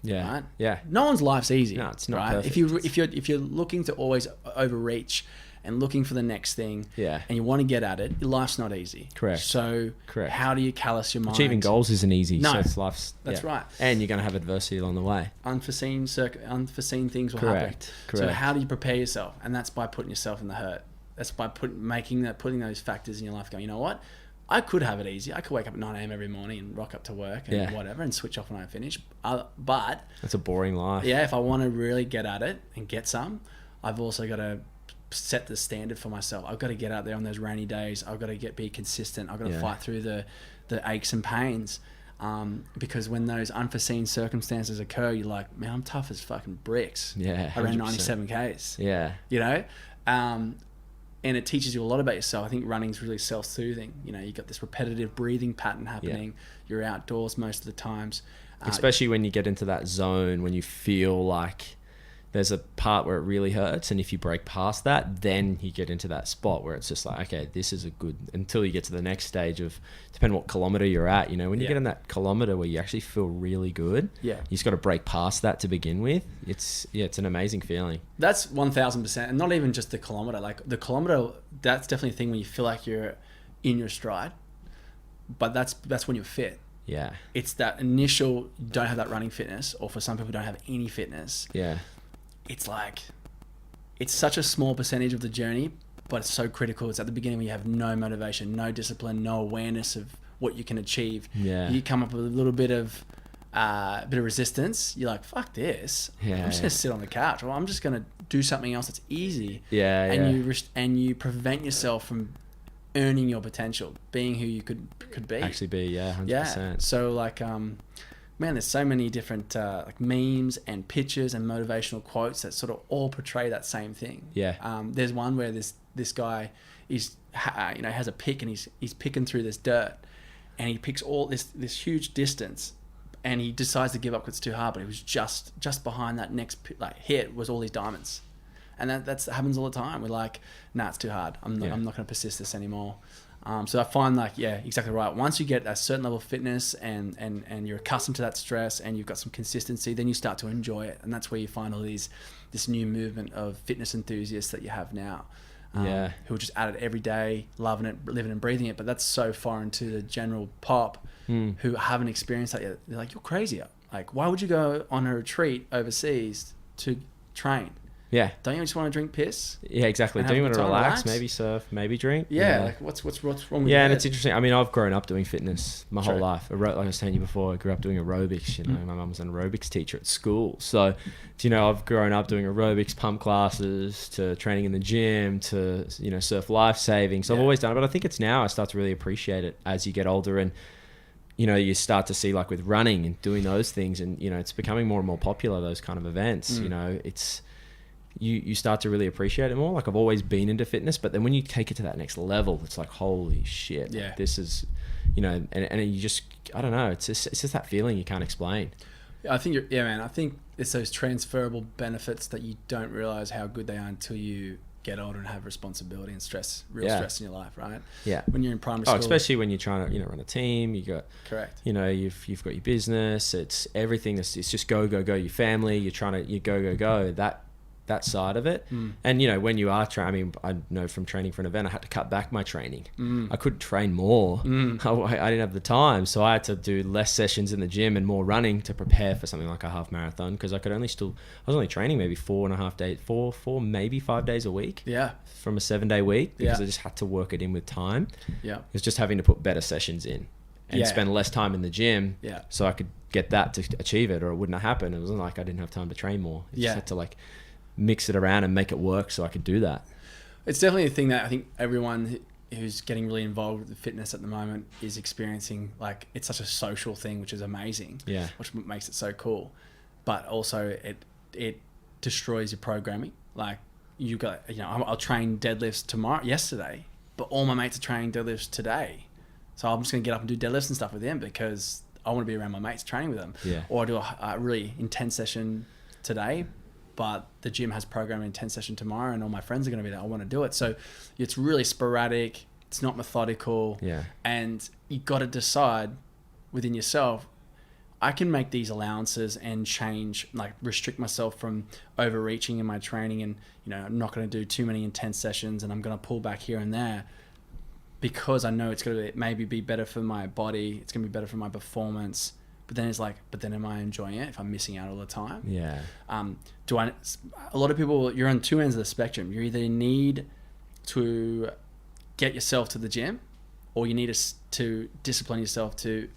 Yeah. Right? Yeah. No one's life's easy. No, it's not right? perfect. If you're looking to always overreach and looking for the next thing, and you want to get at it, your life's not easy. Correct. So how do you callous your mind? Achieving goals isn't easy. No, so it's life's. That's right. And you're going to have adversity along the way. Unforeseen things will happen. Correct. So how do you prepare yourself? And that's by putting yourself in the hurt. That's by putting those factors in your life. Going, you know what? I could have it easy. I could wake up at 9 a.m. every morning and rock up to work and whatever and switch off when I finish. But that's a boring life. Yeah, if I want to really get at it and get some, I've also got to set the standard for myself. I've got to get out there on those rainy days. I've got to be consistent. I've got to fight through the aches and pains. Because when those unforeseen circumstances occur, you're like, man, I'm tough as fucking bricks. Yeah, I ran 97 Ks. Yeah. You know? And it teaches you a lot about yourself. I think running's really self-soothing. You know, you got this repetitive breathing pattern happening. You're outdoors most of the times. Especially when you get into that zone, when you feel like there's a part where it really hurts, and if you break past that, then you get into that spot where it's just like, okay, this is a good, until you get to the next stage of, depending what kilometer you're at, you know, when you get in that kilometer where you actually feel really good, you just got to break past that to begin with. It's an amazing feeling. That's 1000%, and not even just the kilometer. Like the kilometer, that's definitely a thing when you feel like you're in your stride, but that's when you're fit. Yeah. It's that initial, you don't have that running fitness, or for some people don't have any fitness. Yeah. It's like, it's such a small percentage of the journey, but it's so critical. It's at the beginning when you have no motivation, no discipline, no awareness of what you can achieve. Yeah. You come up with a little bit of resistance. You're like, fuck this. I'm just going to sit on the couch, or I'm just going to do something else that's easy. Yeah. And you prevent yourself from earning your potential, being who you could be. Actually be, 100%. Yeah. So like, man, there's so many different like memes and pictures and motivational quotes that sort of all portray that same thing. Yeah. There's one where this guy is has a pick, and he's picking through this dirt, and he picks all this huge distance, and he decides to give up because it's too hard. But it was just behind that next hit was all these diamonds, And that happens all the time. We're like, nah, it's too hard. I'm not going to persist this anymore. So I find like, yeah, exactly right. Once you get a certain level of fitness and you're accustomed to that stress and you've got some consistency, then you start to enjoy it. And that's where you find all this new movement of fitness enthusiasts that you have now. Who are just at it every day, loving it, living and breathing it. But that's so foreign to the general pop who haven't experienced that yet. They're like, you're crazy. Like, why would you go on a retreat overseas to train? Yeah. Don't you just want to drink piss? Yeah, exactly. Don't you want to relax? Maybe surf, maybe drink? Yeah. Like what's wrong with Yeah, and that? it's interesting. I mean, I've grown up doing fitness my whole life. Like I was telling you before, I grew up doing aerobics. You know, my mum was an aerobics teacher at school. So, you know, I've grown up doing aerobics, pump classes, to training in the gym, to, you know, surf life saving. So I've always done it. But I think it's now I start to really appreciate it as you get older, and you know, you start to see like with running and doing those things, and you know, it's becoming more and more popular, those kind of events. You know, it's you start to really appreciate it more. Like I've always been into fitness, but then when you take it to that next level, it's like, holy shit, like, this is, you know, and you just, I don't know, it's just that feeling you can't explain. I think I think it's those transferable benefits that you don't realize how good they are until you get older and have responsibility and stress in your life, right? Yeah. When you're in primary school. Especially when you're trying to, you know, run a team, you got, you know, you've got your business, it's everything, it's just go, your family, you're trying to, go, that side of it. And, you know, when you are training, I mean, I know from training for an event, I had to cut back my training. I couldn't train more. I didn't have the time. So I had to do less sessions in the gym and more running to prepare for something like a half marathon, because I was only training maybe 4.5 days, maybe 5 days a week. Yeah. From a 7-day week, because I just had to work it in with time. Yeah. It was just having to put better sessions in and spend less time in the gym. Yeah. So I could get that to achieve it, or it wouldn't have happened. It wasn't like I didn't have time to train more. I just had to like mix it around and make it work so I could do that. It's definitely a thing that I think everyone who's getting really involved with fitness at the moment is experiencing. Like, it's such a social thing, which is amazing. Yeah. Which makes it so cool. But also it destroys your programming. Like, you got, you know, I'll train deadlifts yesterday, but all my mates are training deadlifts today. So I'm just going to get up and do deadlifts and stuff with them because I want to be around my mates training with them. Yeah. Or I do a really intense session today, but the gym has programming intense session tomorrow and all my friends are going to be there. I want to do it. So it's really sporadic. It's not methodical. Yeah. And you got to decide within yourself, I can make these allowances and change, like restrict myself from overreaching in my training. And, you know, I'm not going to do too many intense sessions and I'm going to pull back here and there because I know it's going to maybe be better for my body. It's going to be better for my performance. But then it's like, am I enjoying it if I'm missing out all the time? Yeah. A lot of people, you're on two ends of the spectrum. You either need to get yourself to the gym, or you need to discipline yourself to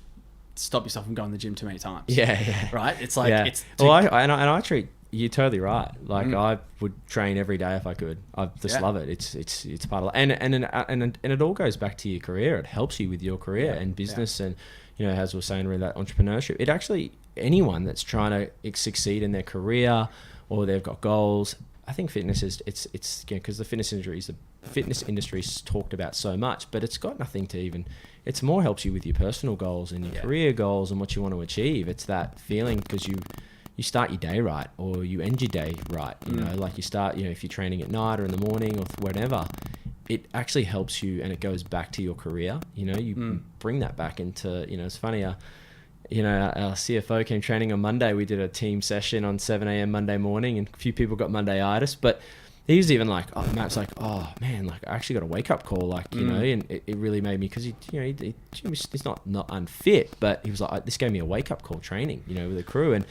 stop yourself from going to the gym too many times. Yeah, yeah. Right? It's like, I treat, you're totally right. Like I would train every day if I could. I just love it. It's part of it. And it all goes back to your career. It helps you with your career and business and, you know, as we're saying around that entrepreneurship, it actually, anyone that's trying to succeed in their career or they've got goals, I think fitness is, it's you know, because the fitness industry is talked about so much, but it's got nothing to even, it's more helps you with your personal goals and your career goals and what you want to achieve. It's that feeling because you start your day right or you end your day right, you know, like you start, you know, if you're training at night or in the morning or whatever, it actually helps you and it goes back to your career. You know, you bring that back into, you know, it's funny, you know, our CFO came training on Monday. We did a team session on 7 a.m. Monday morning and a few people got Monday-itis, but he was even like, Matt's like, oh man, like I actually got a wake up call, like, you know, and it really made me, cause he's not unfit, but he was like, this gave me a wake up call training, you know, with the crew. And,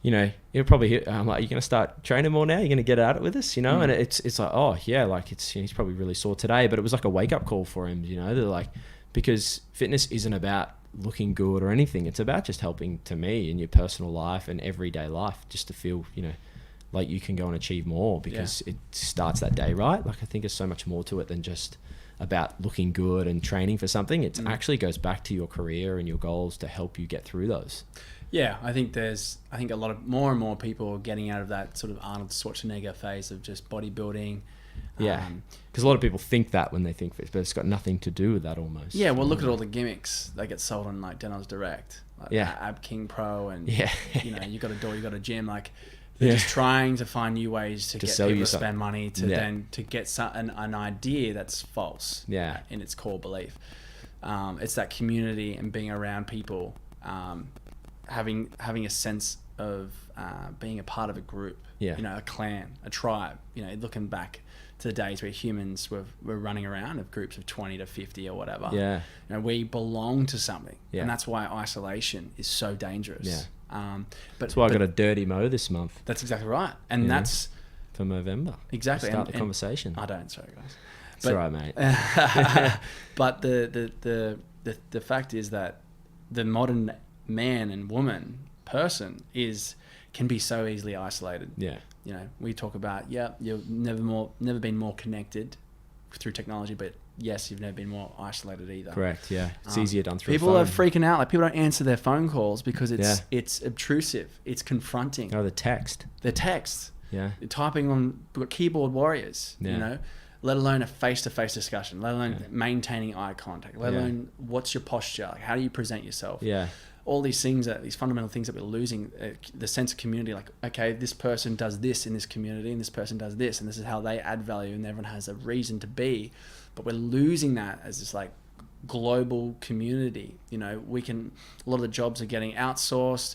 you know, he'll probably hit, I'm like, are you going to start training more now? You're going to get at it with us, you know? And it's like, oh yeah, like he's probably really sore today, but it was like a wake up call for him, you know, they're like, because fitness isn't about looking good or anything. It's about just helping to me in your personal life and everyday life, just to feel, you know, like you can go and achieve more because it starts that day right. Like I think there's so much more to it than just about looking good and training for something. It actually goes back to your career and your goals to help you get through those. Yeah, I think a lot of more and more people are getting out of that sort of Arnold Schwarzenegger phase of just bodybuilding. Yeah, because a lot of people think that when they think fit, but it's got nothing to do with that almost. Yeah, well, look at all the gimmicks that get sold on like Denno's Direct, like Ab King Pro, and you know, you got a door, you got a gym. Like They're just trying to find new ways to get people to something. spend money to get an idea that's false in its core belief. It's that community and being around people, having a sense of being a part of a group, a clan, a tribe. Looking back to the days where humans were running around of groups of 20 to 50 or whatever. We belong to something, and that's why isolation is so dangerous. That's why I got a dirty mo this month. That's exactly right, and that's for November. Exactly, start the conversation. I don't, sorry guys. It's all right, mate. But the fact is that the modern man and woman person can be so easily isolated. We talk about you've never been more connected through technology, but yes, you've never been more isolated either. Correct. It's easier done through people a phone. are freaking out. Like, people don't answer their phone calls because it's obtrusive, it's confronting. The text. The text. You're typing on keyboard warriors. Let alone a face-to-face discussion, let alone maintaining eye contact, let alone what's your posture, like how do you present yourself. All these things, these fundamental things that we're losing, the sense of community, like, okay, this person does this in this community and this person does this, and this is how they add value, and everyone has a reason to be. But we're losing that as this like global community. A lot of the jobs are getting outsourced.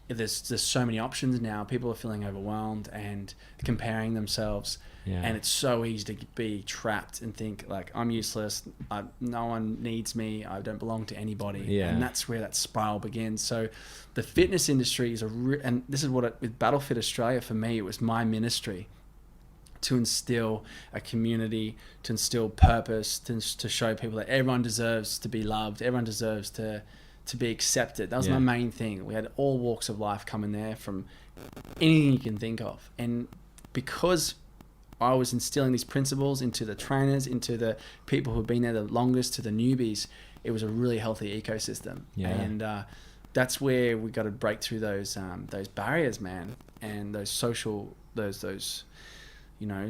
There's so many options now. People are feeling overwhelmed and comparing themselves, and it's so easy to be trapped and think like, I'm useless, no one needs me, I don't belong to anybody, and that's where that spiral begins. So the fitness industry is and this is what with Battlefit Australia, for me, it was my ministry to instill a community, to instill purpose, to show people that everyone deserves to be loved, everyone deserves to be accepted. That was my main thing. We had all walks of life coming there, from anything you can think of. And because I was instilling these principles into the trainers, into the people who've been there the longest, to the newbies, it was a really healthy ecosystem. And that's where we got to break through those barriers, man, and those social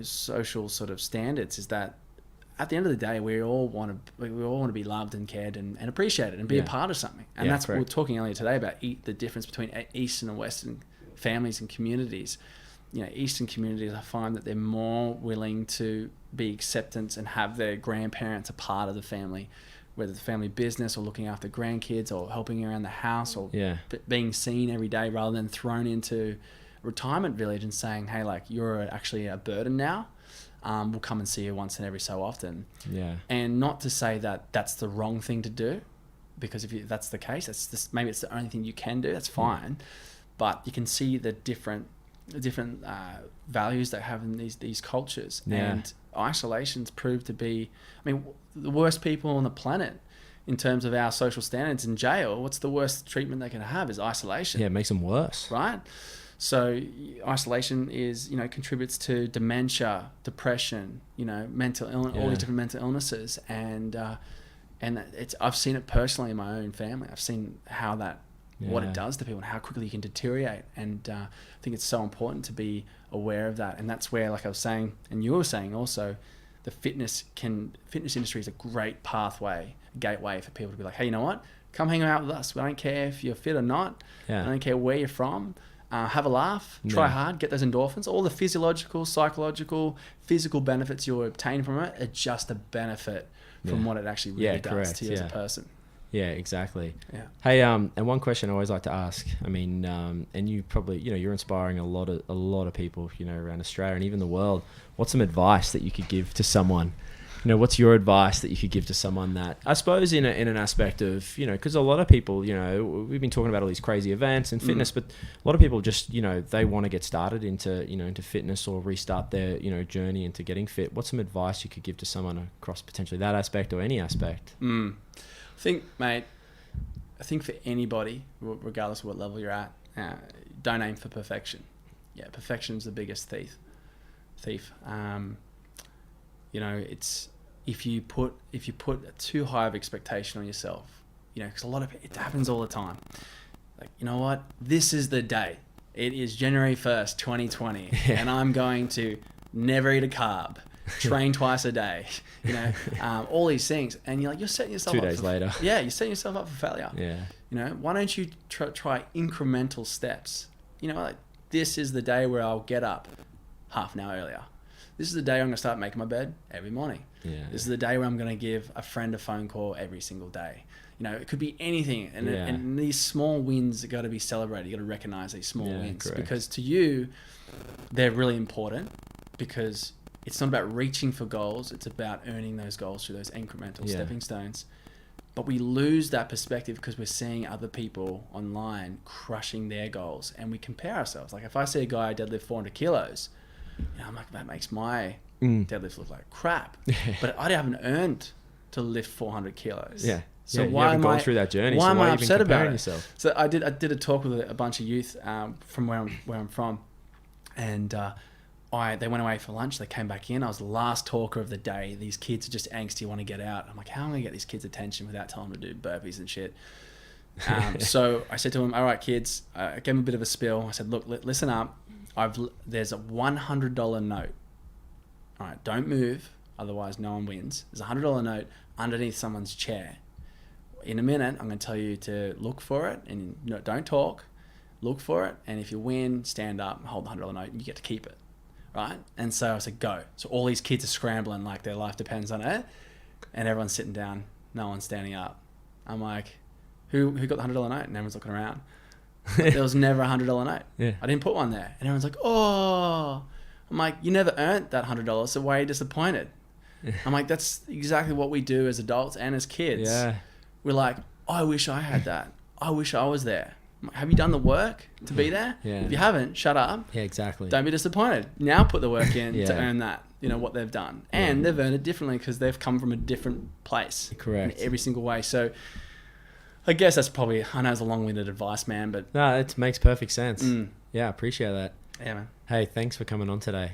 social sort of standards. Is that at the end of the day, we all want to be loved and cared and appreciated and be a part of something. And that's what we were talking earlier today about, the difference between Eastern and Western families and communities. Eastern communities, I find that they're more willing to be acceptance and have their grandparents a part of the family, whether it's family business or looking after grandkids or helping around the house or being seen every day, rather than thrown into a retirement village and saying, hey, like, you're actually a burden now. We'll come and see you once and every so often. And not to say that that's the wrong thing to do, because if that's the case, maybe it's the only thing you can do. That's fine, but you can see the different values they have in these cultures. And isolation's proved to be, the worst people on the planet in terms of our social standards in jail. What's the worst treatment they can have is isolation. It makes them worse, right? So isolation contributes to dementia, depression, mental illness, all these different mental illnesses, and I've seen it personally in my own family. I've seen how what it does to people and how quickly you can deteriorate. And I think it's so important to be aware of that. And that's where, like I was saying, and you were saying also, the fitness industry is a great pathway, gateway for people to be like, hey, you know what? Come hang out with us. I don't care if you're fit or not. I don't care where you're from. Have a laugh, try hard, get those endorphins. All the physiological, psychological, physical benefits you'll obtain from it are just a benefit from what it actually really does to you as a person. Yeah, exactly. Hey, and one question I always like to ask, and you probably, you're inspiring a lot of people, around Australia and even the world. What's some advice that you could give to someone? What's your advice that you could give to someone that, I suppose, in an aspect of, because a lot of people, we've been talking about all these crazy events and fitness, but a lot of people just, they want to get started into fitness or restart their, journey into getting fit. What's some advice you could give to someone across potentially that aspect or any aspect? I think for anybody, regardless of what level you're at, don't aim for perfection. Perfection's the biggest thief. It's if you put too high of expectation on yourself, because a lot of it happens all the time. Like, you know what? This is the day. It is January 1st, 2020, and I'm going to never eat a carb. train twice a day, you know, all these things. And you're setting yourself 2 up days later. Yeah, you're setting yourself up for failure. Yeah. You know, why don't you try incremental steps? You know, like, this is the day where I'll get up half an hour earlier. This is the day I'm going to start making my bed every morning. Yeah. This is the day where I'm going to give a friend a phone call every single day. You know, it could be anything. And these small wins have got to be celebrated. You got to recognize these small wins. Correct. Because to you, they're really important, because it's not about reaching for goals. It's about earning those goals through those incremental stepping stones. But we lose that perspective because we're seeing other people online crushing their goals, and we compare ourselves. Like, if I see a guy deadlift 400 kilos, you know, I'm like, that makes my deadlift look like crap. But I haven't earned to lift 400 kilos. Yeah. So why am I going through that journey? Why am I upset about it? Yourself? So I did a talk with a bunch of youth from where I'm from, and they went away for lunch. They came back in. I was the last talker of the day. These kids are just angsty, want to get out. I'm like, how am I going to get these kids' attention without telling them to do burpees and shit? So I said to them, all right, kids, I gave them a bit of a spill. I said, look, listen up. There's a $100 note. All right, don't move, otherwise no one wins. There's a $100 note underneath someone's chair. In a minute, I'm going to tell you to look for it, and don't talk. Look for it, and if you win, stand up, hold the $100 note, and you get to keep it. Right? And so I said, go. So all these kids are scrambling like their life depends on it, and everyone's sitting down, no one's standing up. I'm like, who got the $100 note? And everyone's looking around. There was never a $100 note. Yeah. I didn't put one there. And everyone's like, oh. I'm like, you never earned that $100, so why are you disappointed? I'm like, that's exactly what we do as adults and as kids. Yeah. We're like, I wish I had that. I wish I was there. Have you done the work to be there? Yeah. If you haven't, shut up. Yeah, exactly. Don't be disappointed. Now put the work in to earn that, you know, what they've done. And they've earned it differently because they've come from a different place. Correct. In every single way. So I guess that's probably, I know it's a long-winded advice, man, but... No, it makes perfect sense. Yeah, I appreciate that. Yeah, man. Hey, thanks for coming on today.